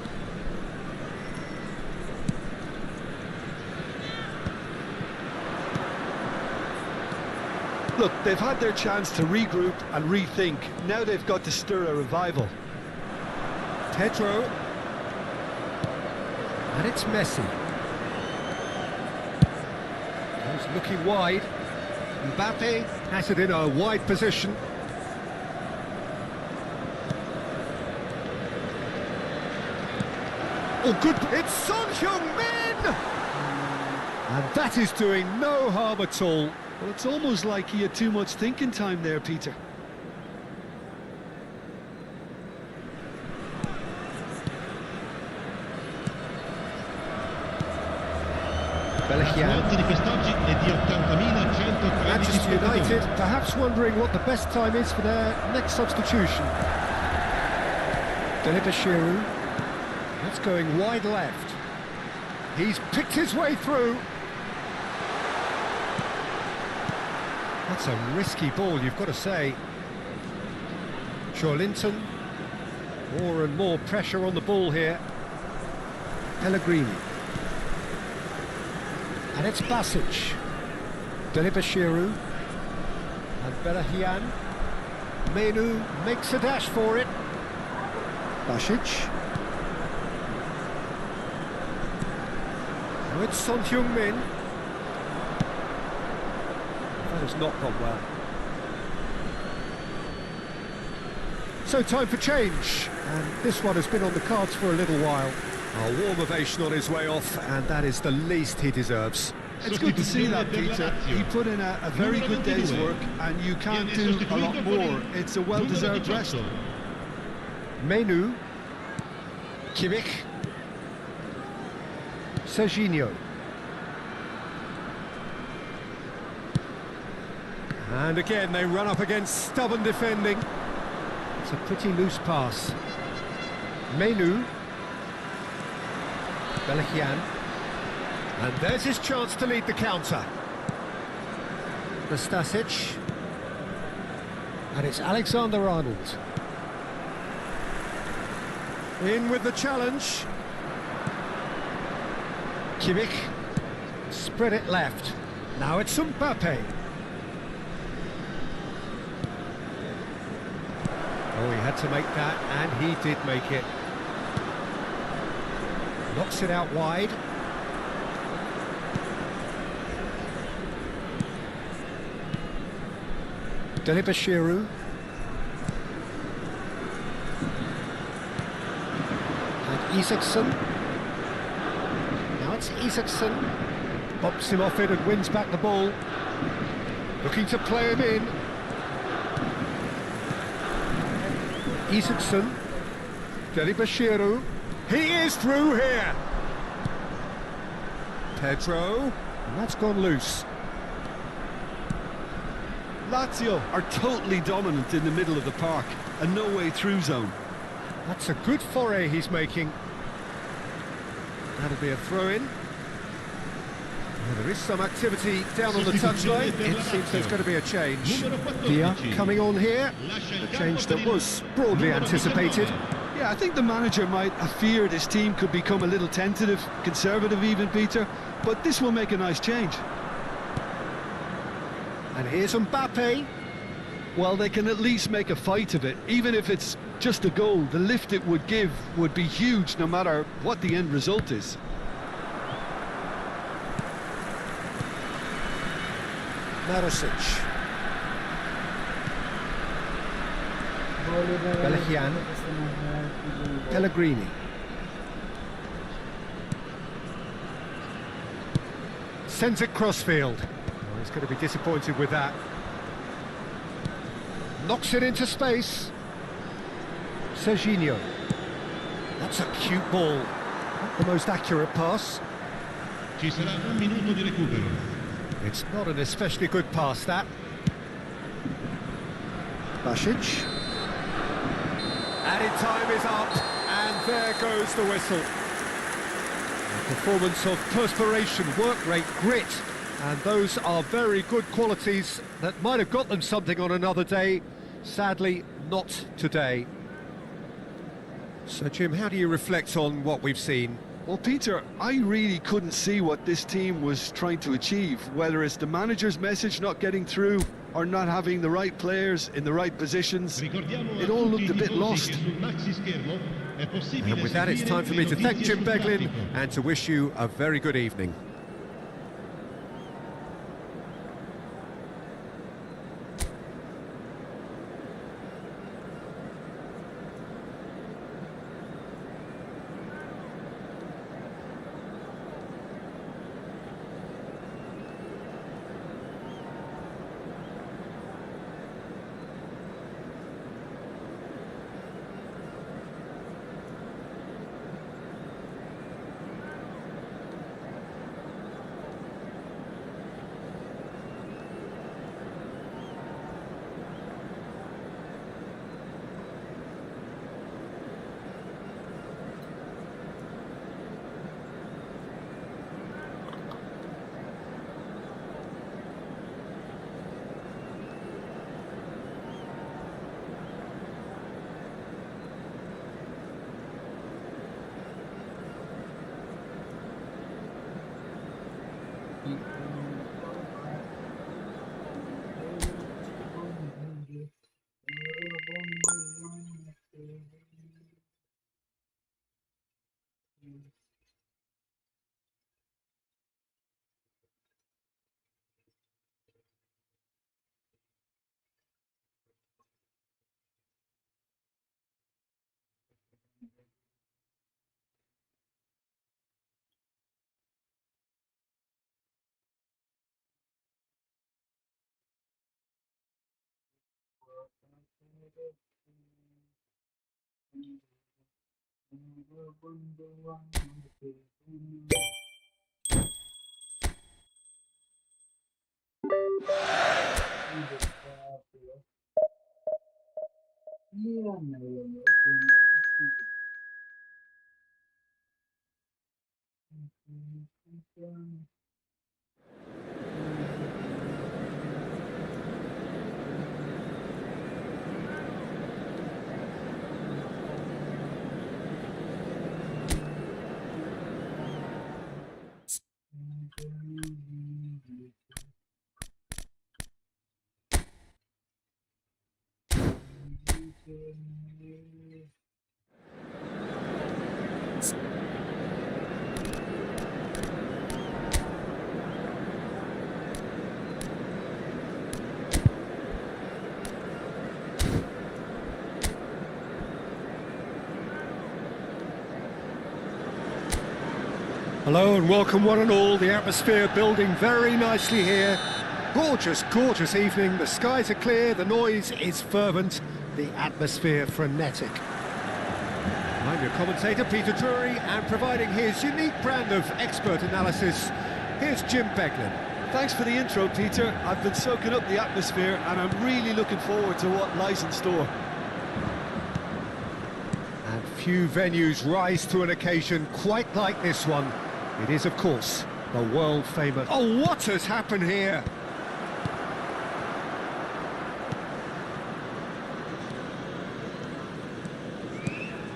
Look, they've had their chance to regroup and rethink. Now they've got to stir a revival. Pedro. And it's Messi. He's looking wide. Mbappe has it in a wide position. Oh, good. It's Son Heung-min! And that is doing no harm at all. Well, it's almost like he had too much thinking time there, Peter. Manchester United perhaps wondering what the best time is for their next substitution. Giroud. That's going wide left. He's picked his way through. That's a risky ball, you've got to say. Linton. More and more pressure on the ball here. Pellegrini. And it's Basic. Giroud. And Belahian. Menu makes a dash for it. Basic. Now it's Son Heung-min. That has not gone well. So time for change, and this one has been on the cards for a little while. A warm ovation on his way off, and that is the least he deserves. It's good to see that, Peter. He put in a very good day's work, and you can't do a lot more. It's a well-deserved rest. Menu. Kimmich. Serginho. And again, they run up against stubborn defending. It's a pretty loose pass. Menu. Belahian. And there's his chance to lead the counter. Nastasic. And it's Alexander-Arnold. In with the challenge. Kimmich. Spread it left. Now it's Mbappe. Oh, he had to make that, and he did make it. Knocks it out wide. Giroud. And Isaacson. Now it's Isaacson. Bops him off it and wins back the ball. Looking to play him in. Isaacson. Giroud. He is through here. Pedro. And that's gone loose. Lazio are totally dominant in the middle of the park, a no-way through zone. That's a good foray he's making. That'll be a throw-in. Well, there is some activity down on the touchline. It seems there's going to be a change. Dia coming on here. A change that was broadly anticipated. Yeah, I think the manager might have feared his team could become a little tentative, conservative even, Peter, but this will make a nice change. And here's Mbappe. Well, they can at least make a fight of it. Even if it's just a goal, the lift it would give would be huge no matter what the end result is. Marosic. Belgian. Pellegrini. Sends it crossfield. Oh, he's going to be disappointed with that. Knocks it into space. Serginho. That's a cute ball. Not the most accurate pass. Ci sarà un minuto di recupero. It's not an especially good pass, that. Basic. Added time is up, and there goes the whistle. A performance of perspiration, work rate, grit, and those are very good qualities that might have got them something on another day. Sadly, not today. So, Jim, how do you reflect on what we've seen? Well, Peter, I really couldn't see what this team was trying to achieve, whether it's the manager's message not getting through or not having the right players in the right positions. It all looked a bit lost. And with that, it's time for me to thank Jim Beglin and to wish you a very good evening. Hello and welcome one and all. The atmosphere building very nicely here. Gorgeous, gorgeous evening. The skies are clear, the noise is fervent, the atmosphere frenetic. I'm your commentator, Peter Drury, and providing his unique brand of expert analysis, here's Jim Beglin. Thanks for the intro, Peter. I've been soaking up the atmosphere and I'm really looking forward to what lies in store. And few venues rise to an occasion quite like this one. It is, of course, the world-famous... Oh, what has happened here?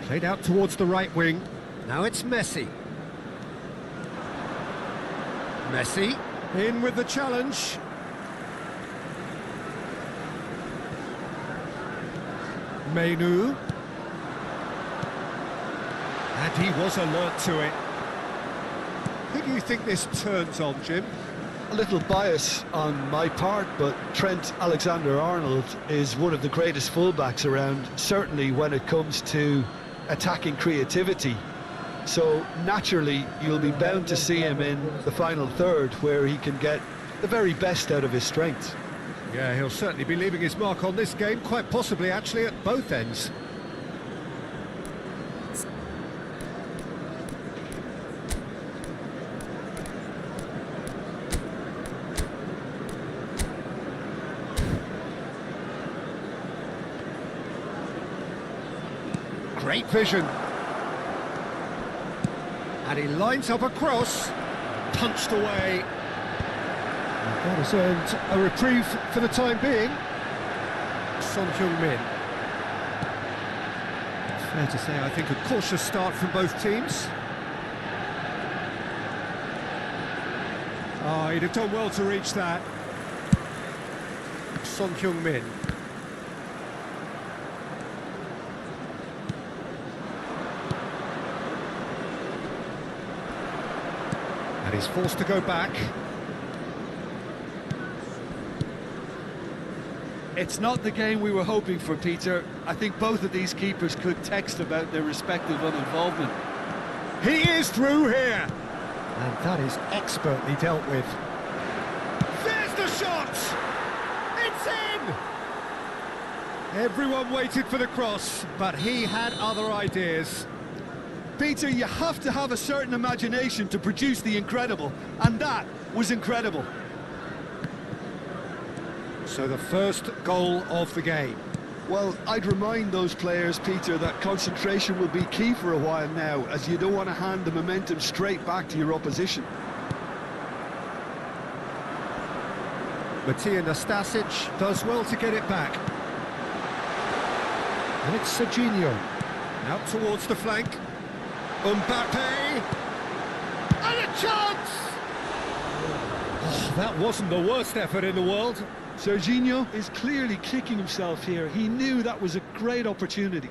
Played out towards the right wing. Now it's Messi. Messi in with the challenge. Menu. And he was alert to it. Who do you think this turns on, Jim? A little bias on my part, but Trent Alexander-Arnold is one of the greatest fullbacks around, certainly when it comes to attacking creativity. So naturally, you'll be bound to see him in the final third, where he can get the very best out of his strengths. Yeah, he'll certainly be leaving his mark on this game, quite possibly actually at both ends. Great vision. And he lines up a cross, punched away. That has earned a reprieve for the time being. Son Heung-min. Fair to say, I think, a cautious start from both teams. Oh, he'd have done well to reach that. Son Heung-min. And he's forced to go back. It's not the game we were hoping for, Peter. I think both of these keepers could text about their respective uninvolvement. He is through here! And that is expertly dealt with. There's the shot! It's in! Everyone waited for the cross, but he had other ideas. Peter, you have to have a certain imagination to produce the incredible, and that was incredible. So the first goal of the game. Well, I'd remind those players, Peter, that concentration will be key for a while now, as you don't want to hand the momentum straight back to your opposition. Matija Nastasic does well to get it back. And it's Serginho. Out towards the flank. Mbappe! And a chance! Oh, that wasn't the worst effort in the world. Serginho is clearly kicking himself here. He knew that was a great opportunity.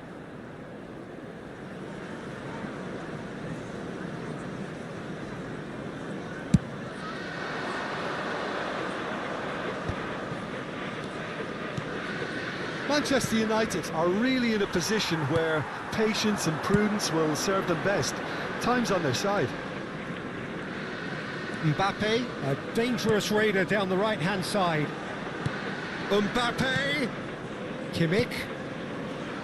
Manchester United are really in a position where patience and prudence will serve them best. Time's on their side. Mbappe, a dangerous raider down the right-hand side. Mbappe, Kimmich,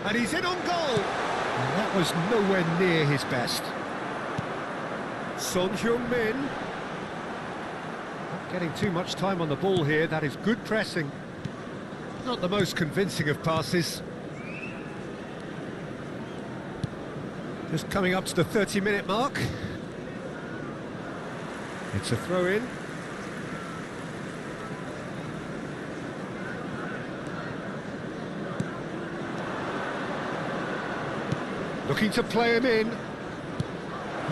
and he's in on goal. And that was nowhere near his best. Son Heung-min. Not getting too much time on the ball here, that is good pressing. Not the most convincing of passes. Just coming up to the 30-minute mark. It's a throw-in. Looking to play him in.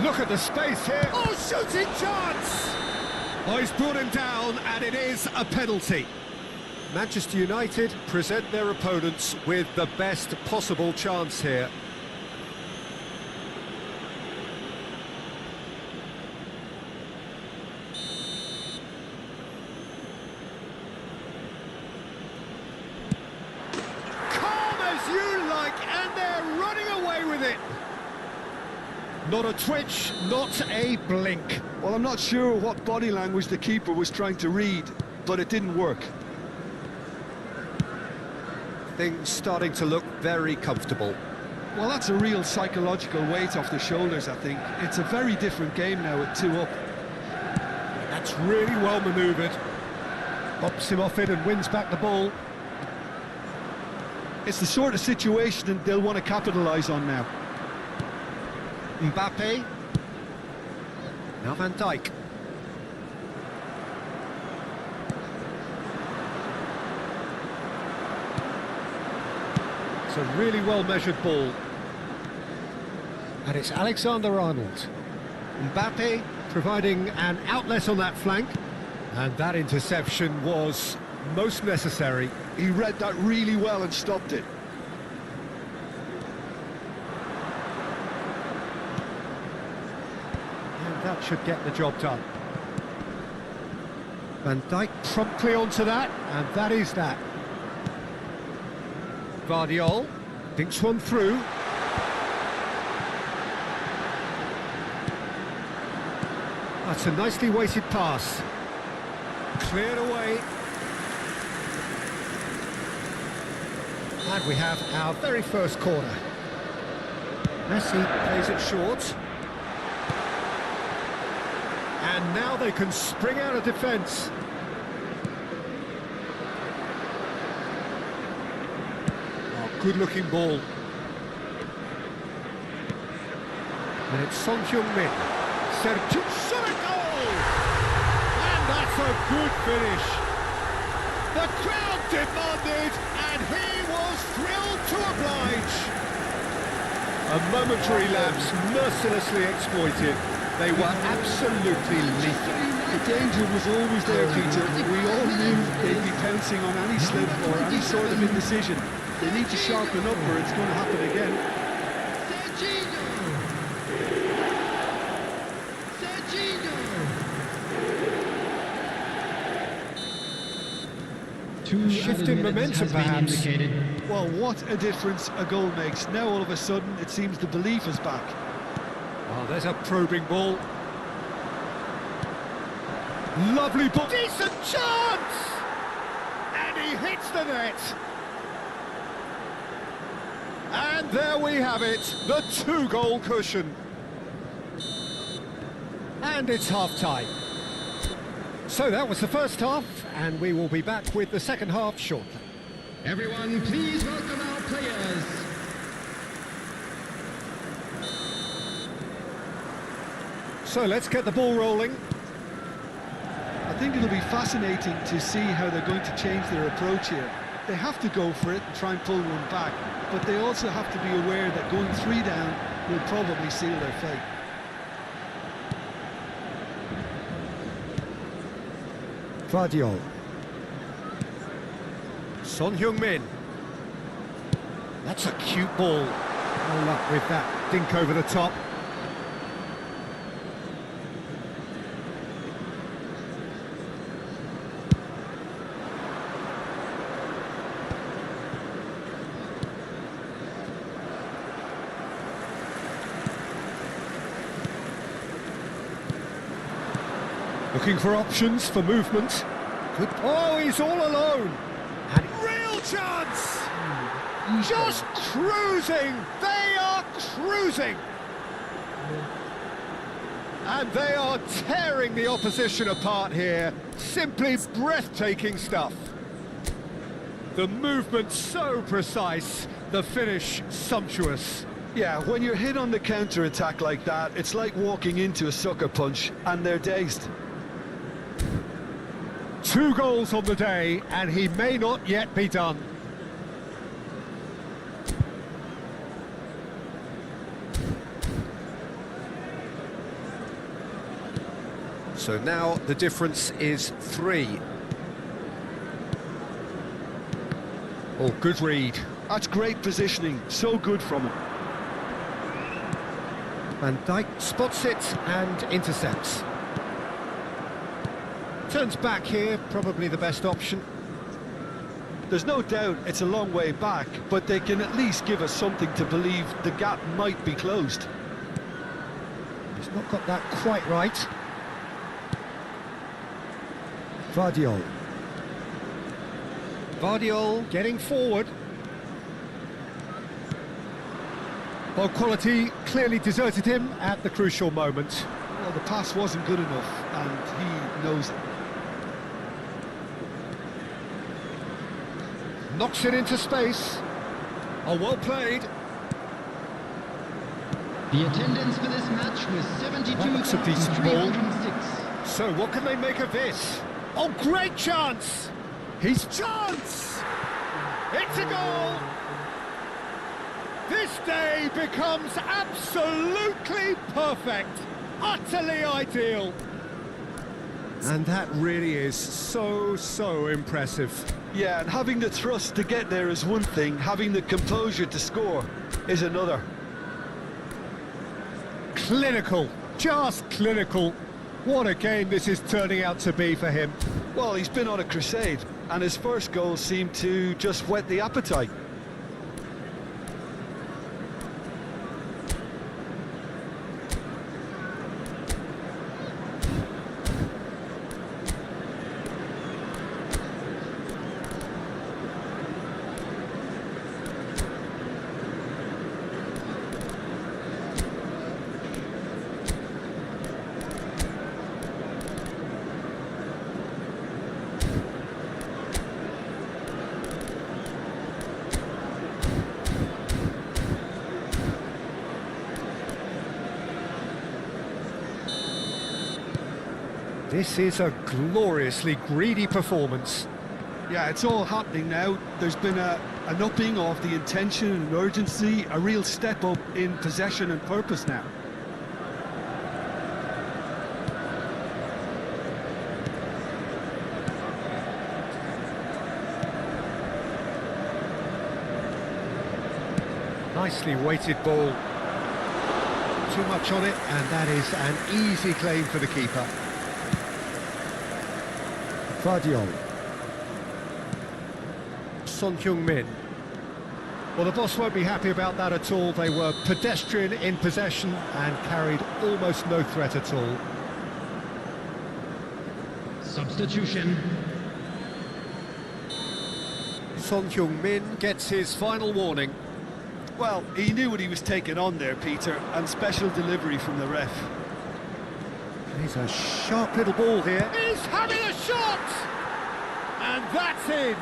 Look at the space here. Oh, shooting chance! Oh, he's brought him down, and it is a penalty. Manchester United present their opponents with the best possible chance here. Calm as you like, and they're running away with it. Not a twitch, not a blink. Well, I'm not sure what body language the keeper was trying to read, but it didn't work. Things starting to look very comfortable. Well, that's a real psychological weight off the shoulders, I think. It's a very different game now at 2 up. That's really well manoeuvred. Bops him off it and wins back the ball. It's the sort of situation that they'll want to capitalise on now. Mbappe. Now Van Dijk. It's a really well-measured ball. And it's Alexander-Arnold. Mbappe providing an outlet on that flank. And that interception was most necessary. He read that really well and stopped it. should get the job done. Van Dijk promptly onto that, and that is that. Guardiola thinks one through. That's a nicely weighted pass. Cleared away. And we have our very first corner. Messi plays it short. And now they can spring out of defence. Oh, good-looking ball. And it's Son Heung-min. Sergio shot a goal! And that's a good finish. The crowd demanded, and he was thrilled to oblige. A momentary lapse mercilessly exploited. They were absolutely lethal. The danger was always there, Peter. We all knew they'd be pouncing on any slip or any sort of indecision. They need to sharpen up or it's going to happen again. Shifting momentum, perhaps. Well, what a difference a goal makes. Now all of a sudden it seems the belief is back. Oh, there's a probing ball. Lovely ball. Decent chance! And he hits the net. And there we have it, the 2-goal cushion. And it's half-time. So that was the first half, and we will be back with the second half shortly. Everyone, please welcome our players. So let's get the ball rolling. I think it'll be fascinating to see how they're going to change their approach here. They have to go for it and try and pull one back, but they also have to be aware that going 3 down will probably seal their fate. Guardiola. Son Heung-min. That's a cute ball. No luck with that dink over the top. Looking for options for movement. Good. Oh, he's all alone. And real chance! Just cruising. They are cruising. And they are tearing the opposition apart here. Simply breathtaking stuff. The movement so precise, the finish sumptuous. Yeah, when you're hit on the counter-attack like that, it's like walking into a sucker punch, and they're dazed. 2 goals on the day, and he may not yet be done. So now the difference is 3. Oh, good read. That's great positioning, so good from him. Van Dijk spots it and intercepts. Turns back here, probably the best option. There's no doubt it's a long way back, but they can at least give us something to believe the gap might be closed. He's not got that quite right. Guardiola. Guardiola getting forward. Ball quality clearly deserted him at the crucial moment. Well, the pass wasn't good enough, and he knows it. Knocks it into space. Oh, well played. The attendance for this match was That looks a decent ball. 72,306. So what can they make of this? Oh, great chance! He's chance! It's a goal! This day becomes absolutely perfect, utterly ideal. And that really is so impressive. Yeah, and having the thrust to get there is one thing, having the composure to score is another. Clinical, Just clinical. What a game this is turning out to be for him. Well, he's been on a crusade, and his first goal seemed to just whet the appetite. This is a gloriously greedy performance. Yeah, it's all happening now. There's been an upping of the intention and urgency, a real step up in possession and purpose now. Nicely weighted ball. Too much on it, and that is an easy claim for the keeper. Guardiola. Son Heung-min. Well, the boss won't be happy about that at all. They were pedestrian in possession and carried almost no threat at all. Substitution. Son Heung-min gets his final warning. Well, he knew what he was taking on there, Peter, and special delivery from the ref. He's a sharp little ball here. He's having a shot! And that's in!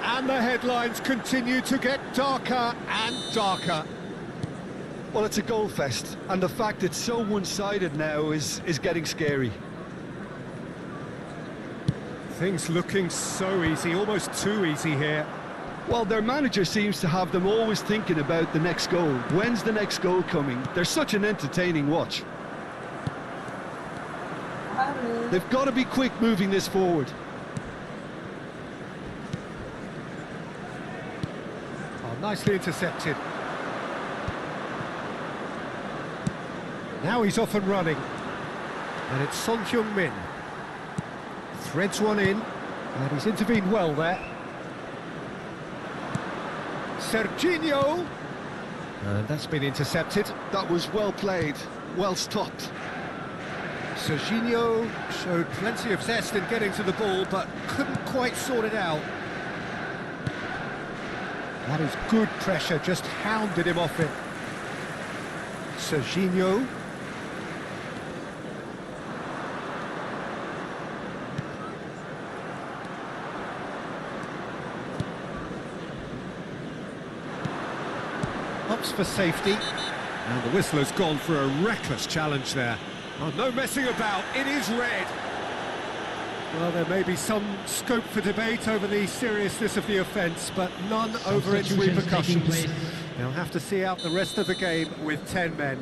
And the headlines continue to get darker and darker. Well, it's a goal fest, and the fact it's so one-sided now is getting scary. Things looking so easy, almost too easy here. Well, their manager seems to have them always thinking about the next goal. When's the next goal coming? They're such an entertaining watch. They've got to be quick moving this forward. Oh, nicely intercepted. Now he's off and running. And it's Son Heung-min. Threads one in, and he's intervened well there. Serginho. And that's been intercepted. That was well played, well stopped. Serginho showed plenty of zest in getting to the ball, but couldn't quite sort it out. That is good pressure, just hounded him off it. Serginho. Ups for safety. And the whistle has gone for a reckless challenge there. Oh, no messing about, it is red. Well, there may be some scope for debate over the seriousness of the offence, but none over its repercussions. They'll have to see out the rest of the game with 10 men.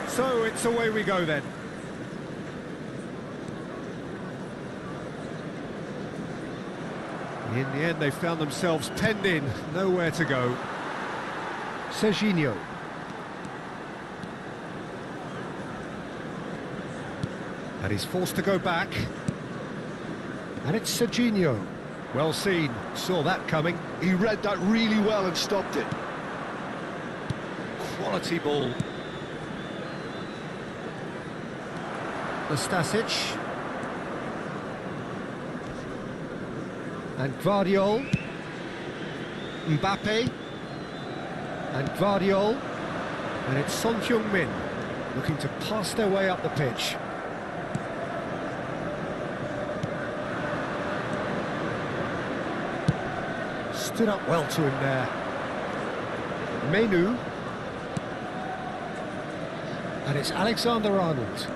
So it's away we go then. In the end, they found themselves penned in, nowhere to go. Serginho. And he's forced to go back. And it's Serginho. Well seen, saw that coming. He read that really well and stopped it. Quality ball. Stasic. And Guardiola. Mbappe. And Guardiola. And it's Son Heung-min looking to pass their way up the pitch. Stood up well to him there. Menu. And it's Alexander-Arnold.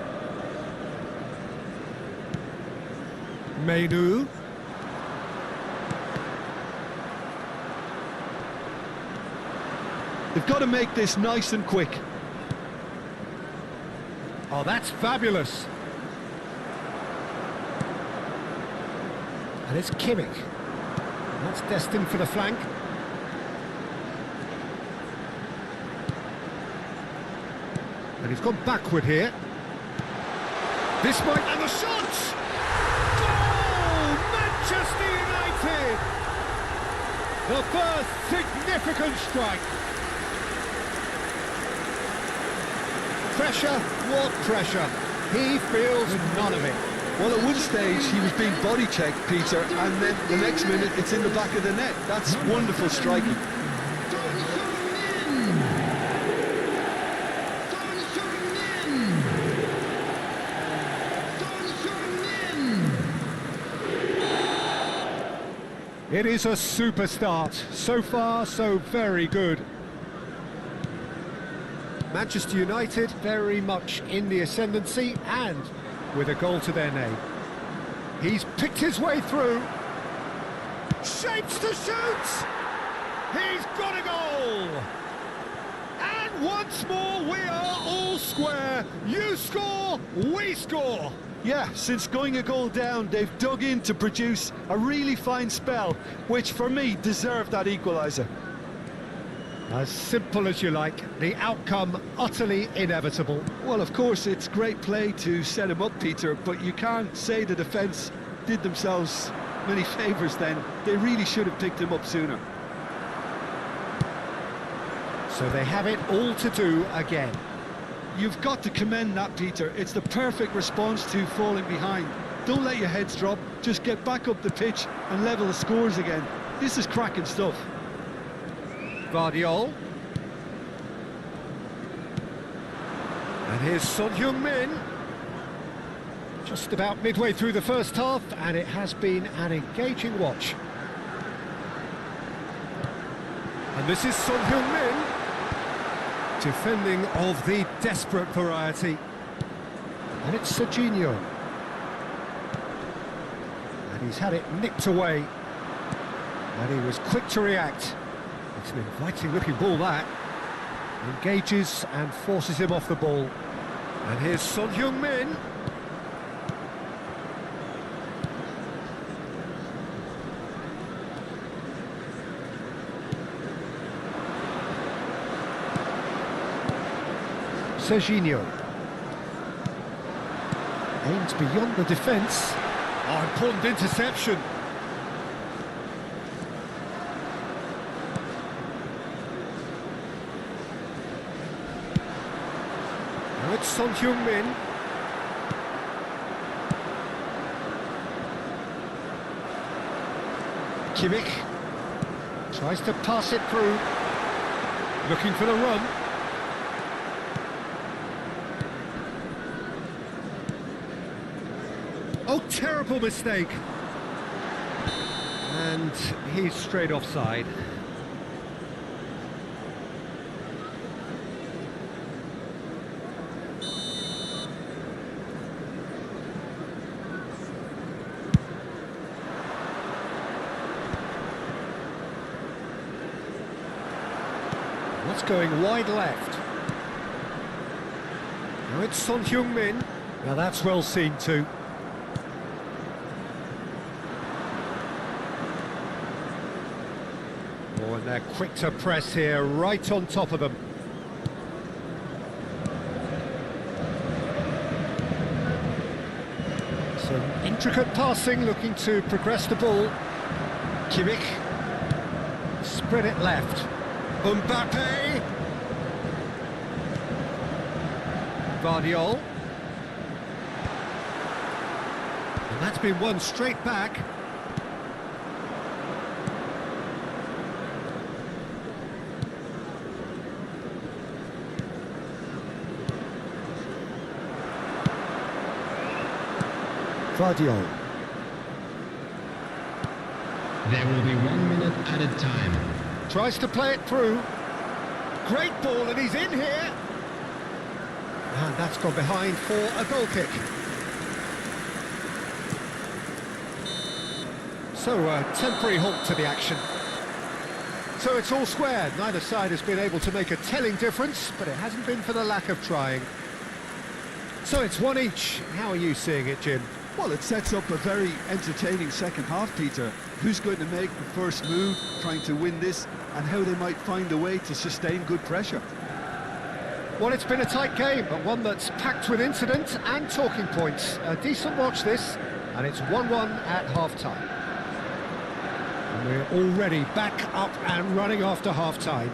Menu. They've got to make this nice and quick. Oh, that's fabulous. And it's Kimmich. That's destined for the flank. And he's gone backward here. This might... And the shot! Goal! Manchester United! The first significant strike. Pressure, what pressure? He feels none of it. Well, at one stage he was being body checked, Peter, and then the next minute it's in the back of the net. That's wonderful striking. It is a super start. So far, so very good. Manchester United very much in the ascendancy and with a goal to their name. He's picked his way through. Shapes to shoot! He's got a goal! And once more we are all square. You score, we score. Yeah, since going a goal down, they've dug in to produce a really fine spell, which for me deserved that equaliser. As simple as you like, the outcome utterly inevitable. Well, of course, it's great play to set him up, Peter, but you can't say the defence did themselves many favours then. They really should have picked him up sooner. So they have it all to do again. You've got to commend that, Peter. It's the perfect response to falling behind. Don't let your heads drop, just get back up the pitch and level the scores again. This is cracking stuff. Guardiola. And here's Son Heung-min. Just about midway through the first half, and it has been an engaging watch. And this is Son Heung-min, defending of the desperate variety. And it's Serginho. And he's had it nicked away. And he was quick to react. It's an inviting-looking ball, that. Engages and forces him off the ball. And here's Son Heung-min. Serginho. Aims beyond the defence. Oh, important interception. Now it's Son Heung-min. Kimmich tries to pass it through. Looking for the run. Oh, terrible mistake. And he's straight offside. That's going wide left. Now it's Son Heung-min. Now that's well seen too. Oh, and they're quick to press here, right on top of them. Some intricate passing, looking to progress the ball. Kimmich. Spread it left. Mbappe. Guardiola. And that's been won straight back. Guardiola. There will be 1 minute added time. Tries to play it through. Great ball, and he's in here. And that's gone behind for a goal kick. So a temporary halt to the action. So it's all square. Neither side has been able to make a telling difference, but it hasn't been for the lack of trying. So it's one each. How are you seeing it, Jim? Well, it sets up a very entertaining second half, Peter. Who's going to make the first move, trying to win this, and how they might find a way to sustain good pressure. Well, it's been a tight game, but one that's packed with incident and talking points. A decent watch this, and it's 1-1 at half-time. And we're already back up and running after half-time.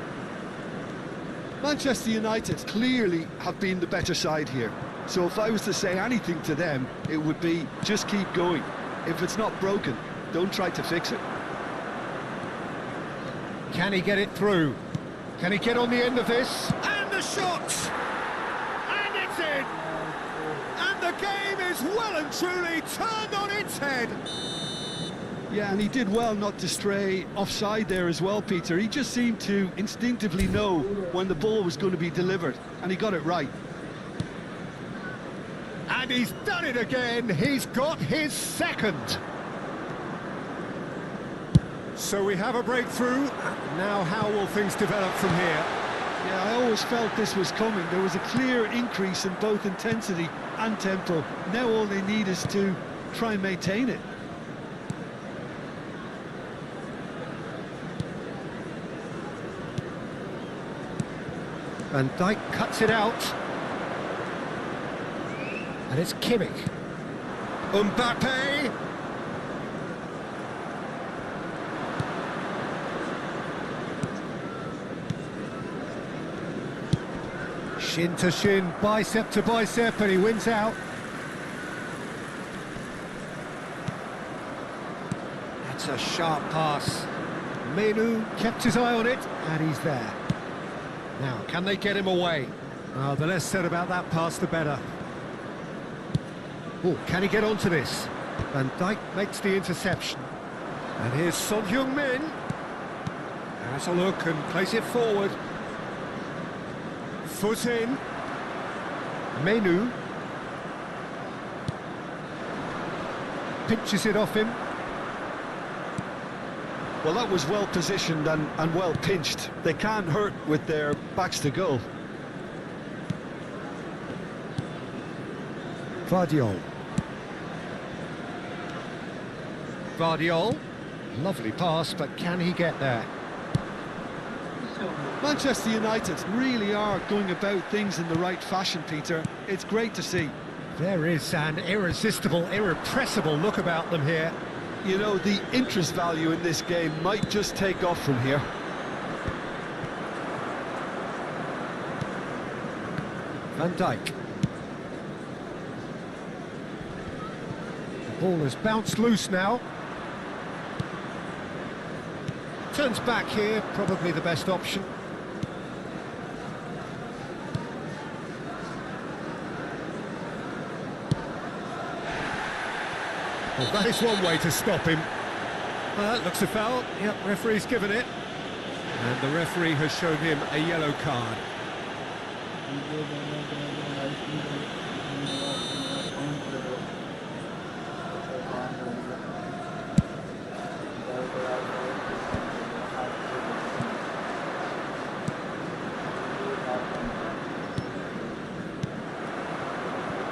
Manchester United clearly have been the better side here. So if I was to say anything to them, it would be just keep going. If it's not broken, don't try to fix it. Can he get it through? Can he get on the end of this? And the shot! And it's in! And the game is well and truly turned on its head! Yeah, and he did well not to stray offside there as well, Peter. He just seemed to instinctively know when the ball was going to be delivered, and he got it right. And he's done it again. He's got his second. So we have a breakthrough. Now how will things develop from here? Yeah, I always felt this was coming. There was a clear increase in both intensity and tempo. Now all they need is to try and maintain it. Van Dijk cuts it out. And it's Kimmich. Mbappe! Shin to shin, bicep to bicep, and he wins out. That's a sharp pass. Menu kept his eye on it, and he's there. Now, can they get him away? Oh, the less said about that pass, the better. Oh, can he get onto this? Van Dijk makes the interception. And here's Son Heung-min. Has a look and plays it forward. Foot in. Menu. Pinches it off him. Well, that was well positioned and well pinched. They can't hurt with their backs to goal. Gvardiol. Gvardiol. Lovely pass, but can he get there? Manchester United really are going about things in the right fashion, Peter. It's great to see. There is an irresistible, irrepressible look about them here. You know, the interest value in this game might just take off from here. Van Dijk. The ball has bounced loose now. Turns back here, probably the best option. Well, that is one way to stop him. Well, that looks a foul. Yep, referee's given it. And the referee has shown him a yellow card.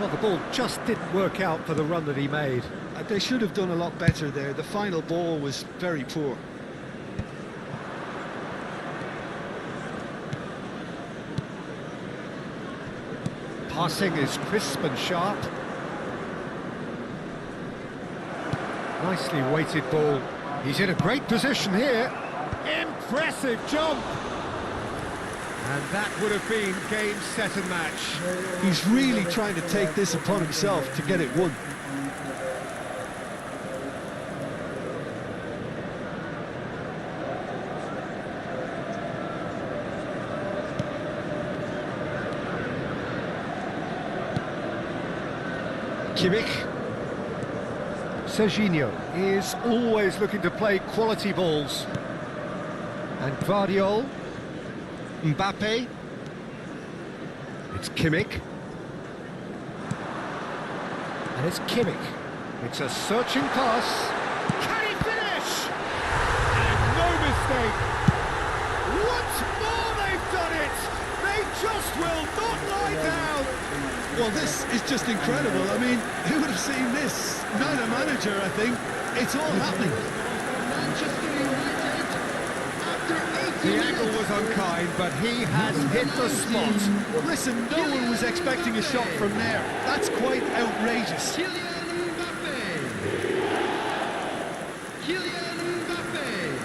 Well, the ball just didn't work out for the run that he made. They should have done a lot better there. The final ball was very poor. Passing is crisp and sharp. Nicely weighted ball. He's in a great position here. Impressive jump. And that would have been game, set and match. He's really trying to take this upon himself to get it won. Kimmich. Serginho is always looking to play quality balls. And Gvardiol. Mbappe. It's Kimmich. And it's Kimmich. It's a searching pass. Can he finish? And no mistake. Once more they've done it. They just will not lie down. Well, this is just incredible. I mean, who would have seen this not a manager, I think. It's all happening. Manchester United, after 80 The angle was unkind, but he has hit the spot. Well, listen, no one was expecting a shot from there. That's quite outrageous. Kylian Mbappe. Kylian Mbappe.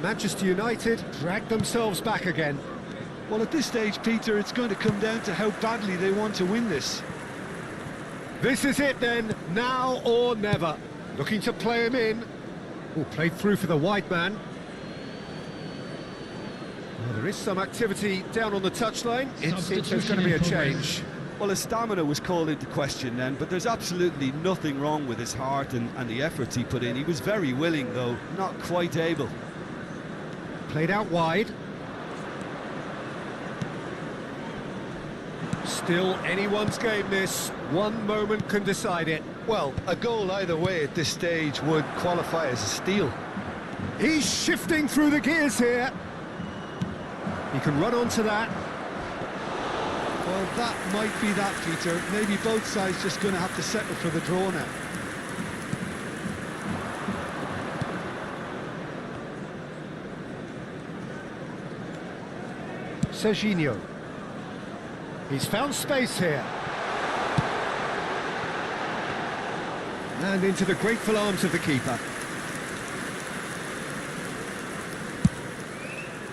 Manchester United dragged themselves back again. Well, at this stage, Peter, it's going to come down to how badly they want to win this. This is it then, now or never. Looking to play him in. Oh, played through for the wide man. Well, there is some activity down on the touchline. It seems there's going to be a change. Well, his stamina was called into question then, but there's absolutely nothing wrong with his heart and the efforts he put in. He was very willing, though, not quite able. Played out wide. Still anyone's game this. One moment can decide it. Well, a goal either way at this stage would qualify as a steal. He's shifting through the gears here. He can run onto that. Well, that might be that, Peter. Maybe both sides just going to have to settle for the draw now. Serginho. He's found space here. And into the grateful arms of the keeper.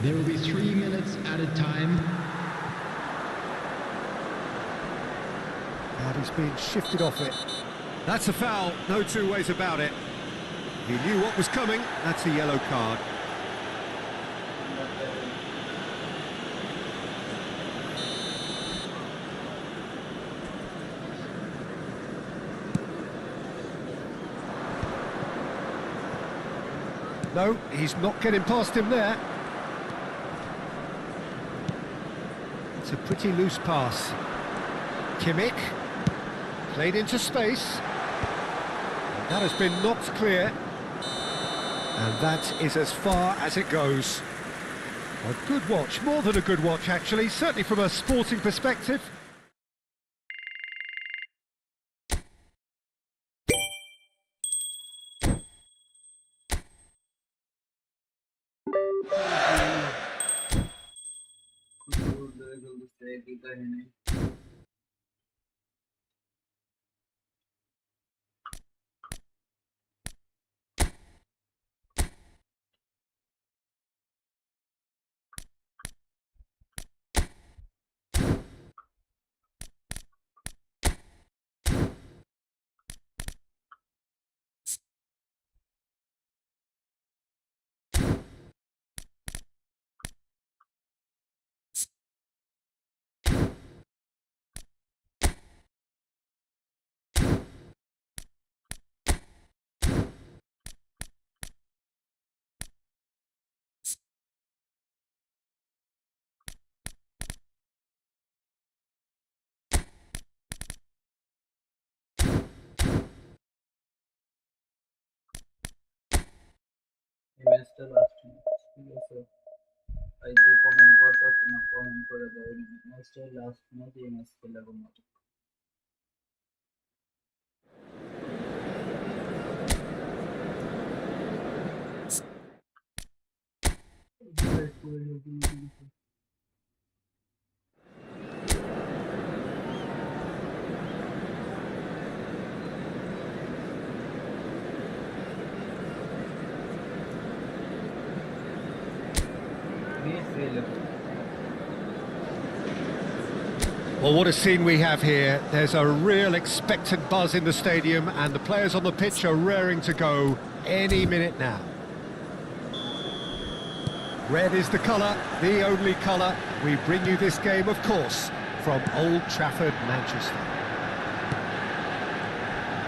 There will be 3 minutes added time. And he's been shifted off it. That's a foul, no two ways about it. He knew what was coming, that's a yellow card. No, he's not getting past him there. It's a pretty loose pass. Kimmich, played into space. That has been knocked clear. And that is as far as it goes. A good watch, more than a good watch actually, certainly from a sporting perspective. ম্যাচটা last ঠিক আছে ভাই যে comment করতেছে না comment করে দাও ম্যাচটা লাস্ট ম্যাচ এই ম্যাচ খেলার মতো Well, what a scene we have here. There's a real expectant buzz in the stadium and the players on the pitch are raring to go any minute now. Red is the colour, the only colour. We bring you this game, of course, from Old Trafford, Manchester.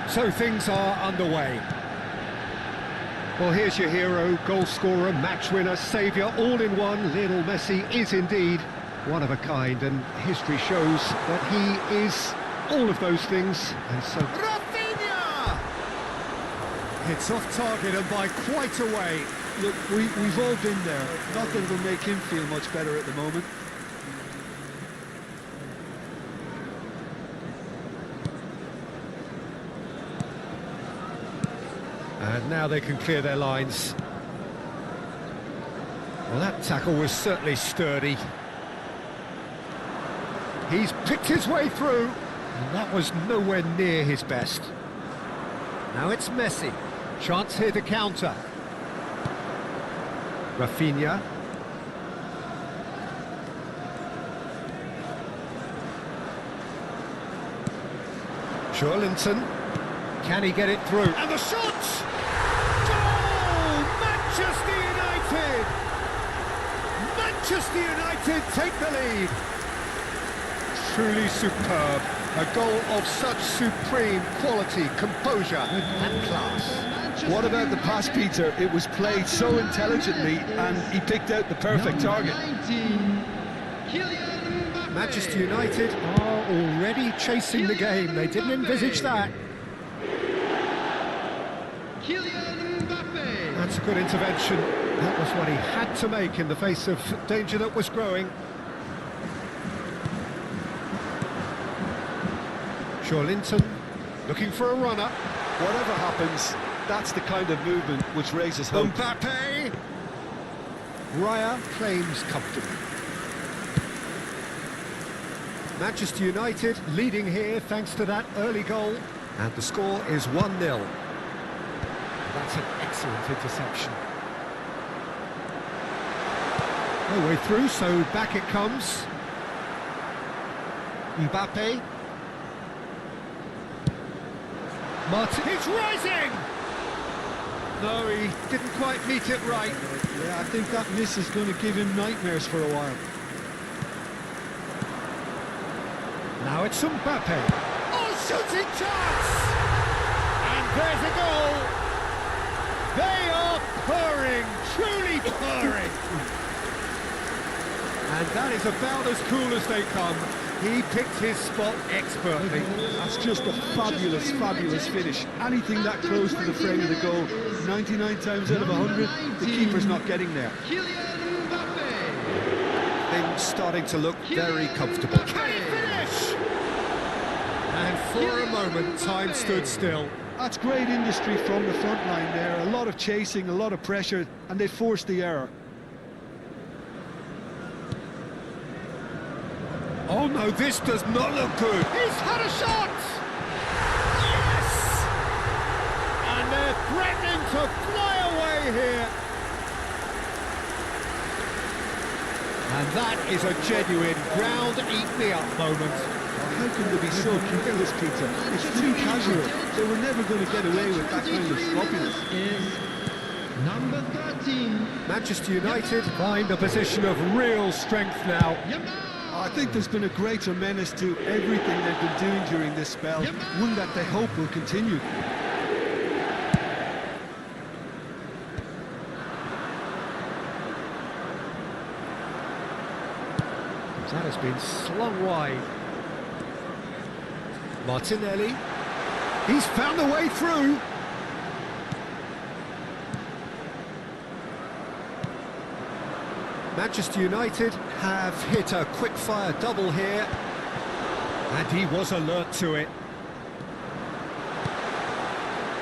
So things are underway. Well, here's your hero, goal scorer, match winner, saviour, all in one. Lionel Messi is indeed one of a kind, and history shows that he is all of those things, and so... Rafinha! It's off target and by quite a way. Look, we've all been there. Not that it'll make him feel much better at the moment. And now they can clear their lines. Well, that tackle was certainly sturdy. He's picked his way through, and that was nowhere near his best. Now it's Messi. Chance here to counter. Rafinha. Linton. Can he get it through? And the shot! Goal! Manchester United! Manchester United take the lead. Truly superb. A goal of such supreme quality, composure and class. What about the pass, Peter? It was played so intelligently and he picked out the perfect target. Manchester United are already chasing the game. They didn't envisage that. That's a good intervention. That was what he had to make in the face of danger that was growing. Linton looking for a runner. Whatever happens, that's the kind of movement which raises hope. Mbappe! Raya claims comfortably. Manchester United leading here thanks to that early goal. And the score is 1-0. That's an excellent interception. No way through, so back it comes. Mbappe. Martin, he's rising! No, he didn't quite meet it right. Yeah, I think that miss is going to give him nightmares for a while. Now it's Mbappe. Oh, shooting chance! And there's a goal! They are purring, truly purring! And that is about as cool as they come. He picked his spot expertly. That's just a fabulous, fabulous finish. Anything that close to the frame of the goal, 99 times out of 100, the keeper's not getting there. Things starting to look very comfortable. Can he finish? And for a moment, time stood still. That's great industry from the front line there. A lot of chasing, a lot of pressure, and they forced the error. Oh no, this does not look good. He's had a shot! Yes! And they're threatening to fly away here. And that is a genuine ground-eat-me-up moment. How can they be so careless, Peter? It's too casual. They were never going to get away with that kind of sloppiness. Number 13. Manchester United find a position of real strength now. I think there's been a greater menace to everything they've been doing during this spell, one that they hope will continue. That has been slung wide. Martinelli. He's found a way through. Manchester United have hit a quick-fire double here, and he was alert to it.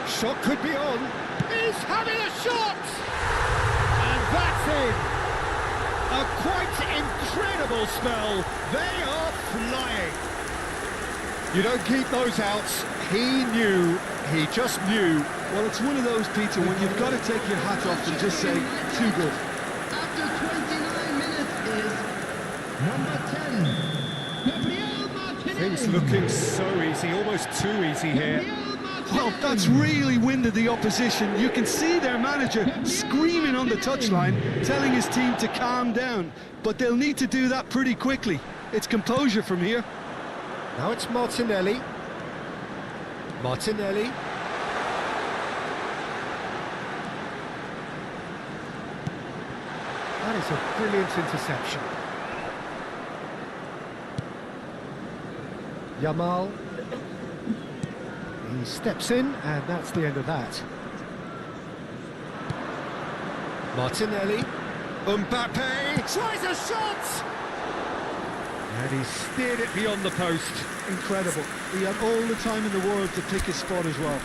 Shot could be on. He's having a shot! And that's in. A quite incredible spell. They are flying. You don't keep those outs. He knew. He just knew. Well, it's one of those, Peter, when you've got to take your hat off and just say, too good. After 29 minutes is number 10, Gabriel Martinez. Things looking so easy, almost too easy here. Well, that's really winded the opposition. You can see their manager screaming on the touchline, telling his team to calm down. But they'll need to do that pretty quickly. It's composure from here. Now it's Martinelli. Martinelli. That is a brilliant interception. Yamal. He steps in, and that's the end of that. Martinelli. Mbappe tries a shot! And he steered it beyond the post. Incredible. He had all the time in the world to pick his spot as well.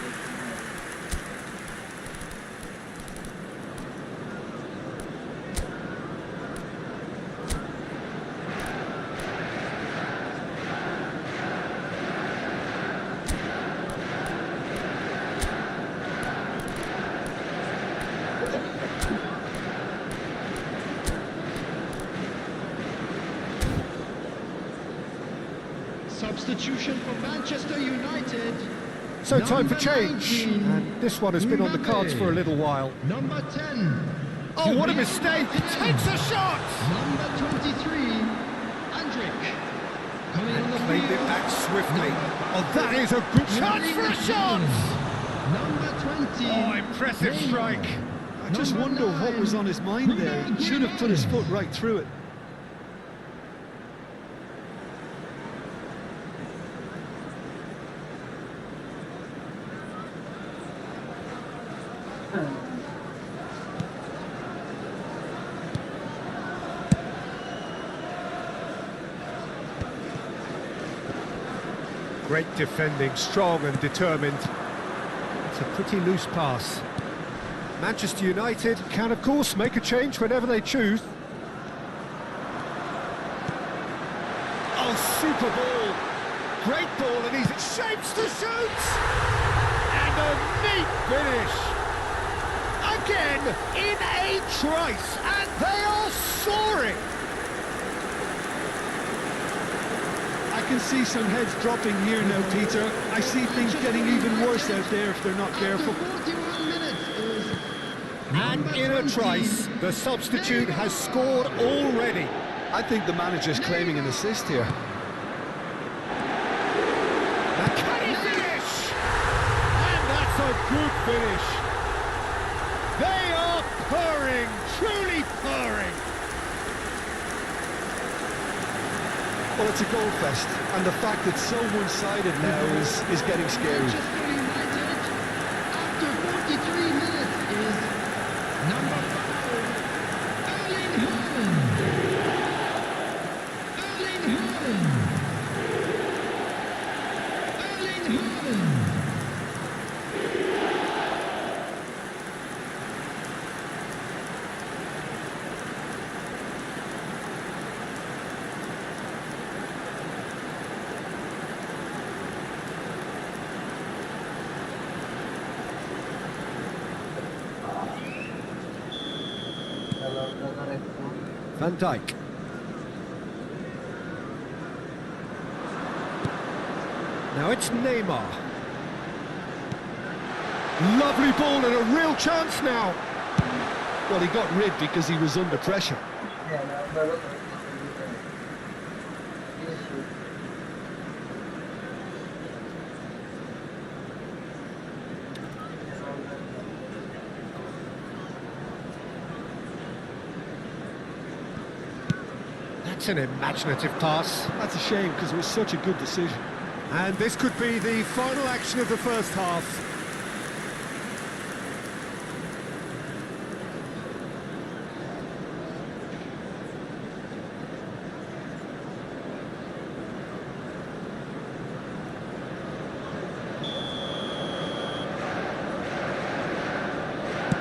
Substitution for Manchester United. So time for Number change. 19, And this one has been on the cards for a little while. Number 10. Oh, what a mistake! Takes a shot! Number 23, Andrik. Coming on the Played it field. back swiftly. Oh, that is a good chance for a shot! Number 20. Oh, impressive strike. I just wonder what was on his mind there. He should have put his foot right through it. Great defending, strong and determined. It's a pretty loose pass. Manchester United can, of course, make a change whenever they choose. Oh, super ball. Great ball, and he's shapes to shoot! And a neat finish. Again, in a trice, and they are soaring. I can see some heads dropping here now, Peter. I see things getting even worse out there if they're not careful. After 41 minutes is And number in a 20. trice, the substitute has scored already. I think the manager's claiming an assist here. And can he finish? And that's a good finish. They are purring, truly purring. Well, it's a goal fest, and the fact it's so one-sided now is getting scary. Manchester United, after 43 minutes, is number 5, Erling Haaland. Erling Haaland. Erling Haaland. Van Dijk. Now it's Neymar. Lovely ball and a real chance now. Well, he got rid because he was under pressure. That's an imaginative pass. That's a shame because it was such a good decision. And this could be the final action of the first half.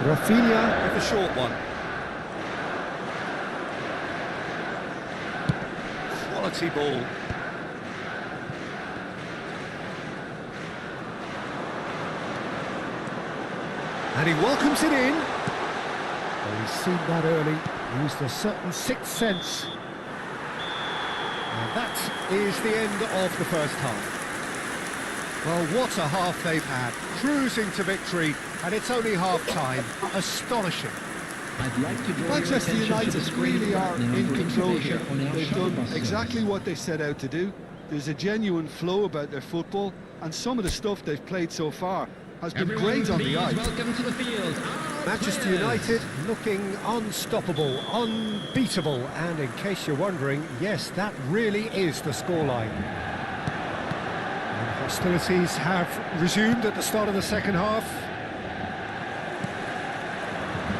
Rafinha with the short one. Quality ball. And he welcomes it in. Well, he's seen that early, used a certain sixth sense. And that is the end of the first half. Well, what a half they've had. Cruising to victory, and it's only half-time. Astonishing. I'd like to draw Manchester your attention to the United screen really are button in on your control information here. on our They've shuttle done bus exactly service. what they set out to do. There's a genuine flow about their football, and some of the stuff they've played so far has been Everyone, great on the please eye. welcome to the field. Our Manchester players. United looking unstoppable, unbeatable, and in case you're wondering, yes, that really is the scoreline. And hostilities have resumed at the start of the second half.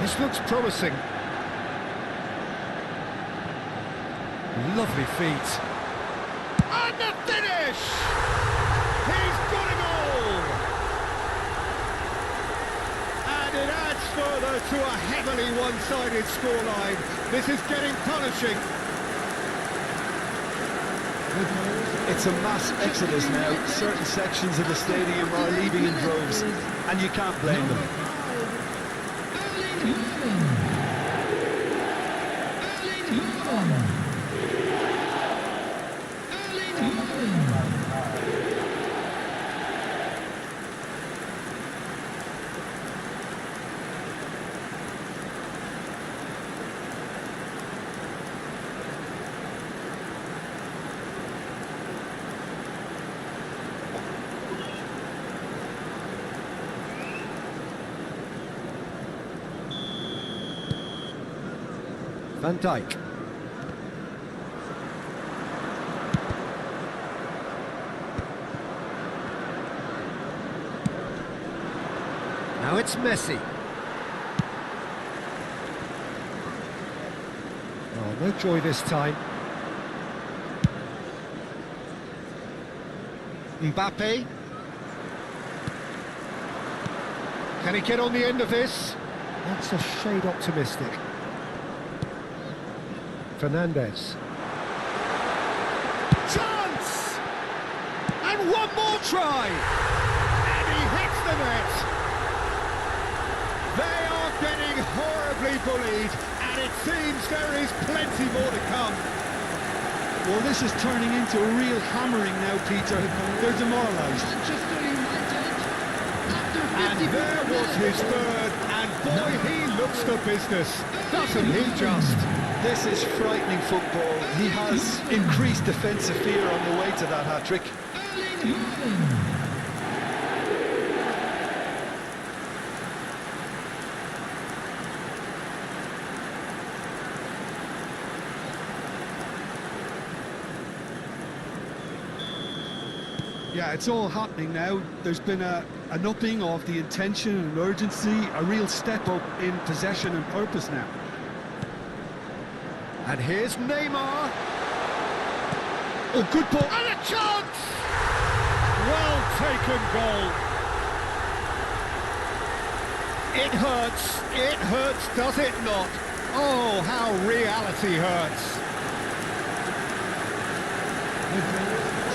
This looks promising. Lovely feet. And the finish! He's got a goal! And it adds further to a heavily one-sided scoreline. This is getting punishing. It's a mass exodus now. Certain sections of the stadium are leaving in droves, and you can't blame them. Van Dijk. Now it's Messi. Oh, no joy this time. Mbappe. Can he get on the end of this? That's a shade optimistic. Fernandez. Chance! And one more try! And he hits the net! They are getting horribly bullied, and it seems there is plenty more to come. Well, this is turning into a real hammering now, Peter. They're demoralised. Manchester United, after 50 And there was his third, and boy, he looks the business. Doesn't he just? This is frightening football. He has increased defensive fear on the way to that hat-trick. Yeah, it's all happening now. There's been an upping of the intention and urgency, a real step up in possession and purpose now. And here's Neymar. Oh, good ball. And a chance! Well taken goal. It hurts, does it not? Oh, how reality hurts.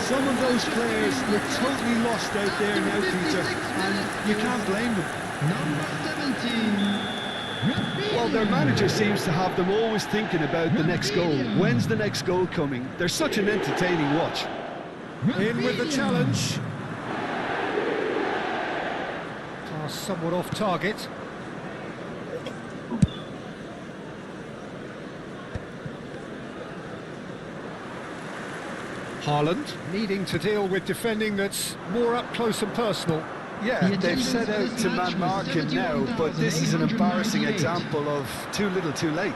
Some of those players look totally lost out there now, Peter, and you can't blame them. number 17. Well, their manager seems to have them always thinking about the next goal. When's the next goal coming? They're such an entertaining watch. In with the challenge. Pass somewhat off target. Haaland needing to deal with defending that's more up close and personal. Yeah, they've set out to man-mark him now, but this is an embarrassing example of too little too late.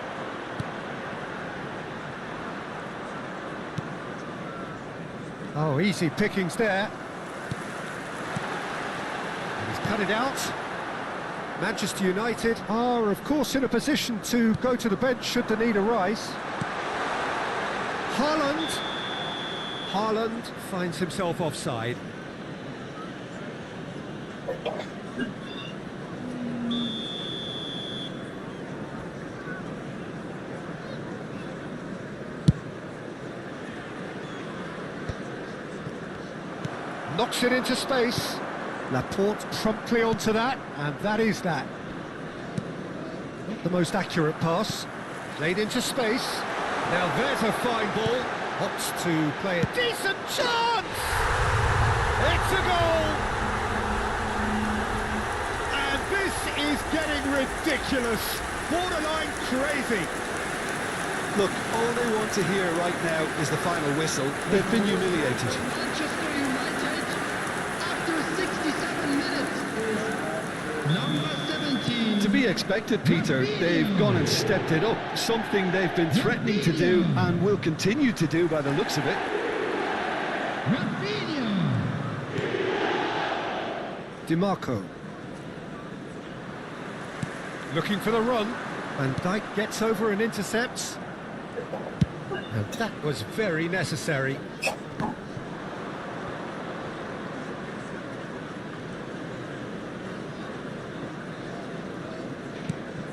Oh, easy pickings there. And he's cut it out. Manchester United are, of course, in a position to go to the bench should the need arise. Haaland finds himself offside. Knocks it into space. Laporte promptly onto that, and that is that. Not the most accurate pass. Played into space. Now there's a fine ball. Opts to play a decent chance! It's a goal! And this is getting ridiculous. Borderline crazy. Look, all they want to hear right now is the final whistle. They've been humiliated. Manchester United, after 67 minutes, is number 17. To be expected, Peter. They've gone and stepped it up. Something they've been threatening to do and will continue to do by the looks of it. DiMarco. Looking for the run. Van Dijk gets over and intercepts. And that was very necessary.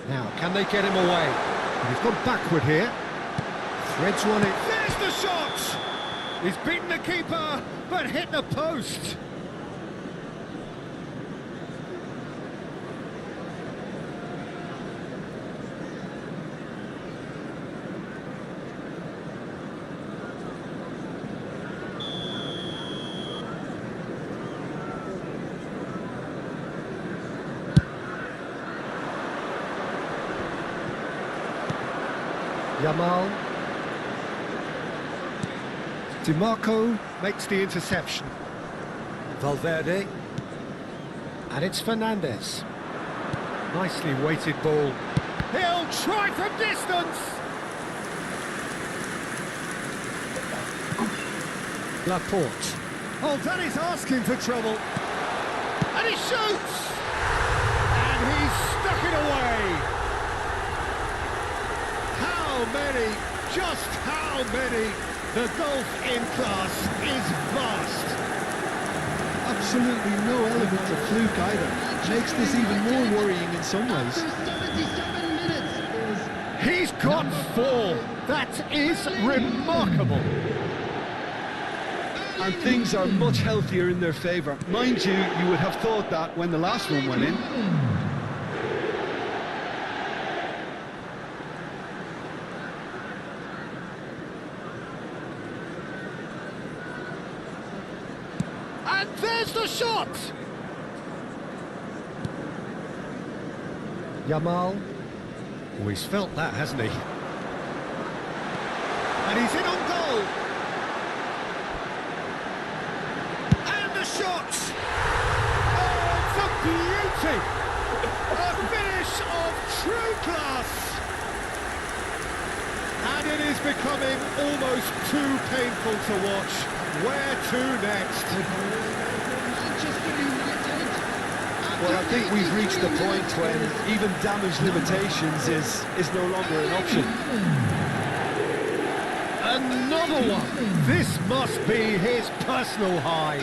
Now, can they get him away? He's gone backward here. Threads one in. There's the shot! He's beaten the keeper, but hit the post. Yamal. DiMarco makes the interception. Valverde. And it's Fernandez. Nicely weighted ball. He'll try from distance! Laporte. Oh, that is asking for trouble. And he shoots! And he's stuck it away! How many, just how many? The gulf in class is vast. Absolutely no element of fluke either. Makes this even more worrying in some ways. After 77 minutes is He's got 4. That is remarkable. And things are much healthier in their favour. Mind you, you would have thought that when the last one went in. And there's the shot! Yamal. Oh, he's felt that, hasn't he? And he's in on goal! And the shot! Oh, it's a beauty! A finish of true class! And it is becoming almost too painful to watch. Where to next? Manchester United. Well, I think we've reached the point when even damage limitations is no longer an option. Another one! This must be his personal high.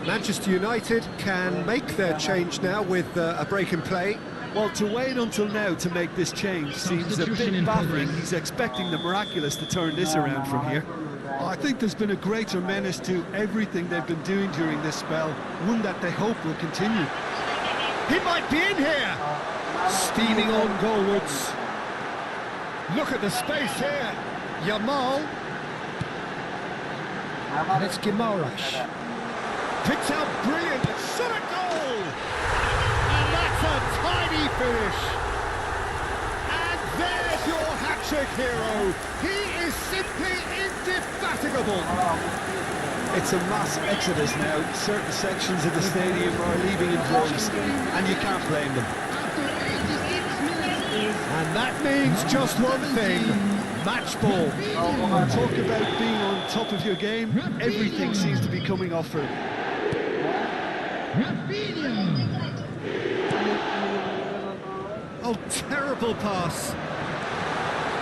Manchester United can make their change now with a break in play. Well, to wait until now to make this change seems a bit baffling. He's expecting the miraculous to turn this around from here. I think there's been a greater menace to everything they've been doing during this spell, one that they hope will continue. He might be in here! Steaming on goalwards. Look at the space here. Yamal. And it's Guimaraes. Picked out brilliant, shot a goal! And that's a tiny finish. And there's your hat-trick hero. He is simply indefatigable. It's a mass exodus now. Certain sections of the stadium are leaving in droves, and you can't blame them. after 86 minutes is And that means just one thing, match ball. Talk about being on top of your game. Everything seems to be coming off for him. Oh, terrible pass.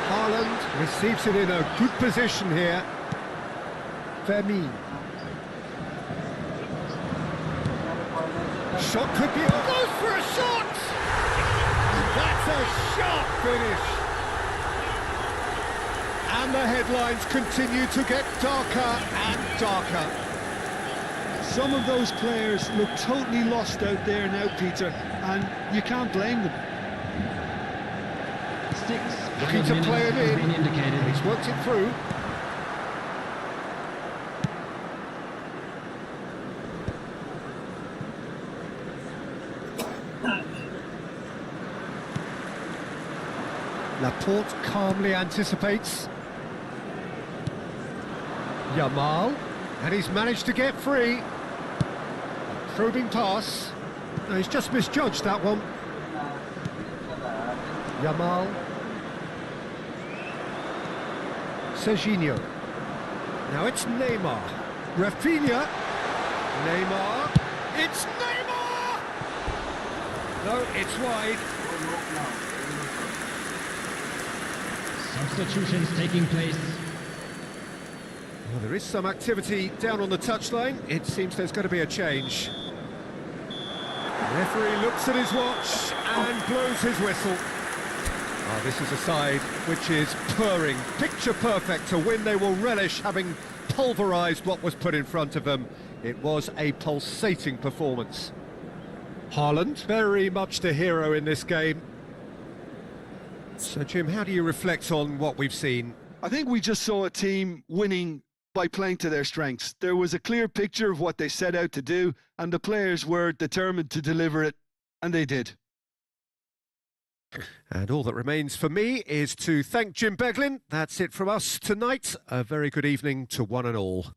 Haaland receives it in a good position here. Vermeer. Shot could be... Goes for a shot! That's a sharp finish. And the headlines continue to get darker and darker. Some of those players look totally lost out there now, Peter, and you can't blame them. Looking to play him in. He's worked it through. Laporte calmly anticipates. Yamal, and he's managed to get free. Probing pass. No, he's just misjudged that one. Yamal. Serginho. Now it's Neymar. Rafinha. Neymar. It's Neymar! No, it's wide. Substitutions taking place. Well, there is some activity down on the touchline. It seems there's going to be a change. The referee looks at his watch and blows his whistle. Oh, this is a side which is purring, picture perfect. To win, they will relish having pulverised what was put in front of them. It was a pulsating performance. Haaland, very much the hero in this game. So, Jim, how do you reflect on what we've seen? I think we just saw a team winning by playing to their strengths. There was a clear picture of what they set out to do, and the players were determined to deliver it, and they did. And all that remains for me is to thank Jim Beglin. That's it from us tonight. A very good evening to one and all.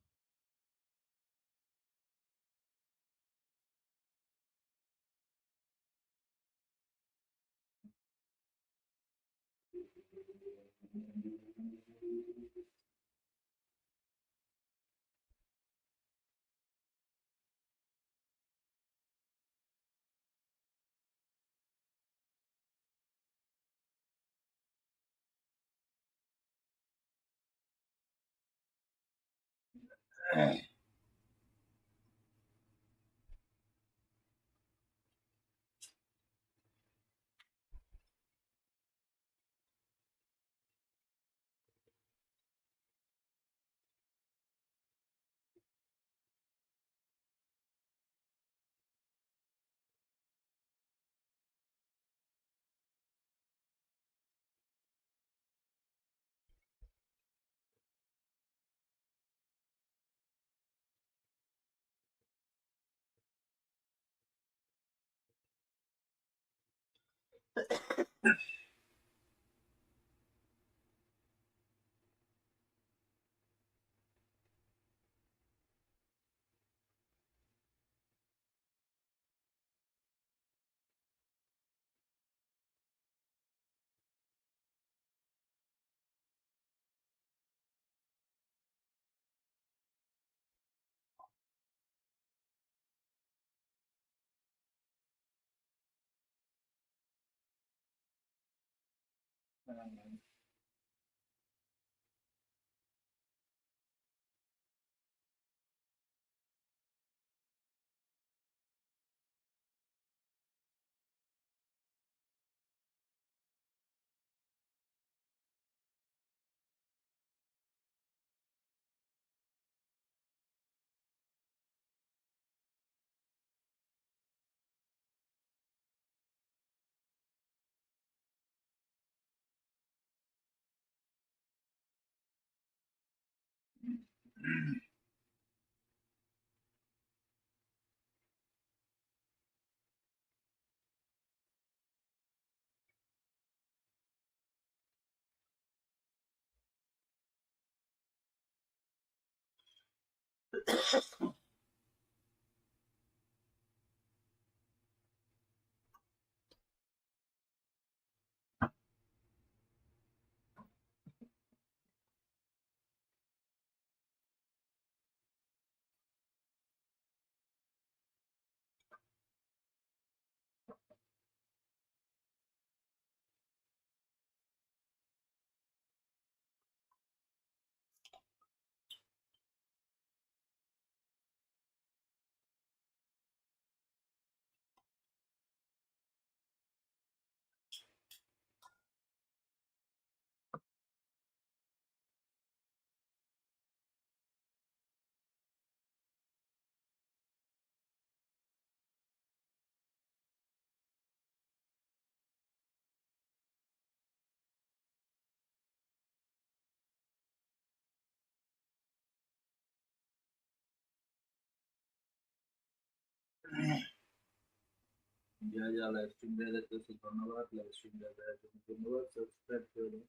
যা যা live stream দেখতেছো ধন্যবাদ, live stream দেখার জন্য ধন্যবাদ, subscribe করো,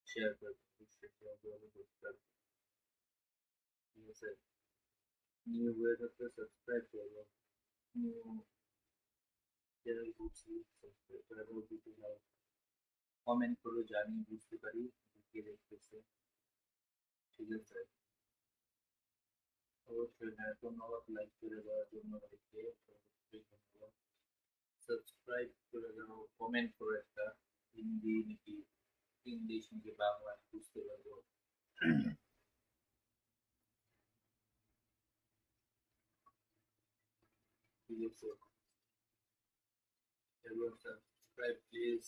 share করো, subscribe, ঠিক আছে? নিউ হয়ে থাকলে সাবস্ক্রাইব করো, নিউ চ্যানেল ঘুরছি সাবস্ক্রাইব করে দাও, ভিডিও কমেন্ট করো, জানি বুঝতে পারি কে দেখতেছে, ঠিক আছে? অবশ্যই হ্যাঁ, ধন্যবাদ লাইক করে দেওয়ার জন্য, লাইকে অবশ্যই ধন্যবাদ, সাবস্ক্রাইব করে দাও, কমেন্ট করো একটা, হিন্দি নাকি ইংলিশ নাকি বাংলা বুঝতে পারবো, ঠিক আছে? এবং subscribe please,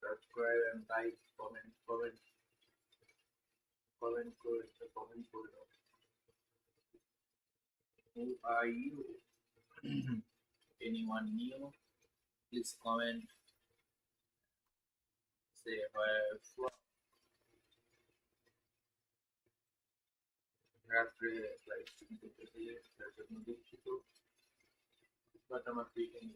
subscribe and like, comment করে একটা কমেন্ট করে দাও। Who are you? Anyone new? Please comment. Say where from. রাত্রে লাইভ স্ট্রিম করতে গিয়ে তার জন্য দুঃখিত, বাট আমার ফ্রি টাইম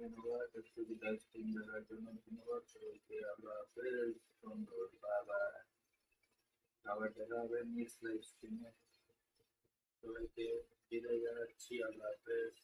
ধন্যবাদ, একটু লাইভ স্ট্রিম দেখার জন্য ধন্যবাদ সবাইকে, আল্লাহ হাফেজ, সুন্দর, বাই, আবার দেখা হবে নেক্সট লাইভ স্ট্রিমে, সবাইকে বিদায় জানাচ্ছি, আল্লাহ হাফেজ।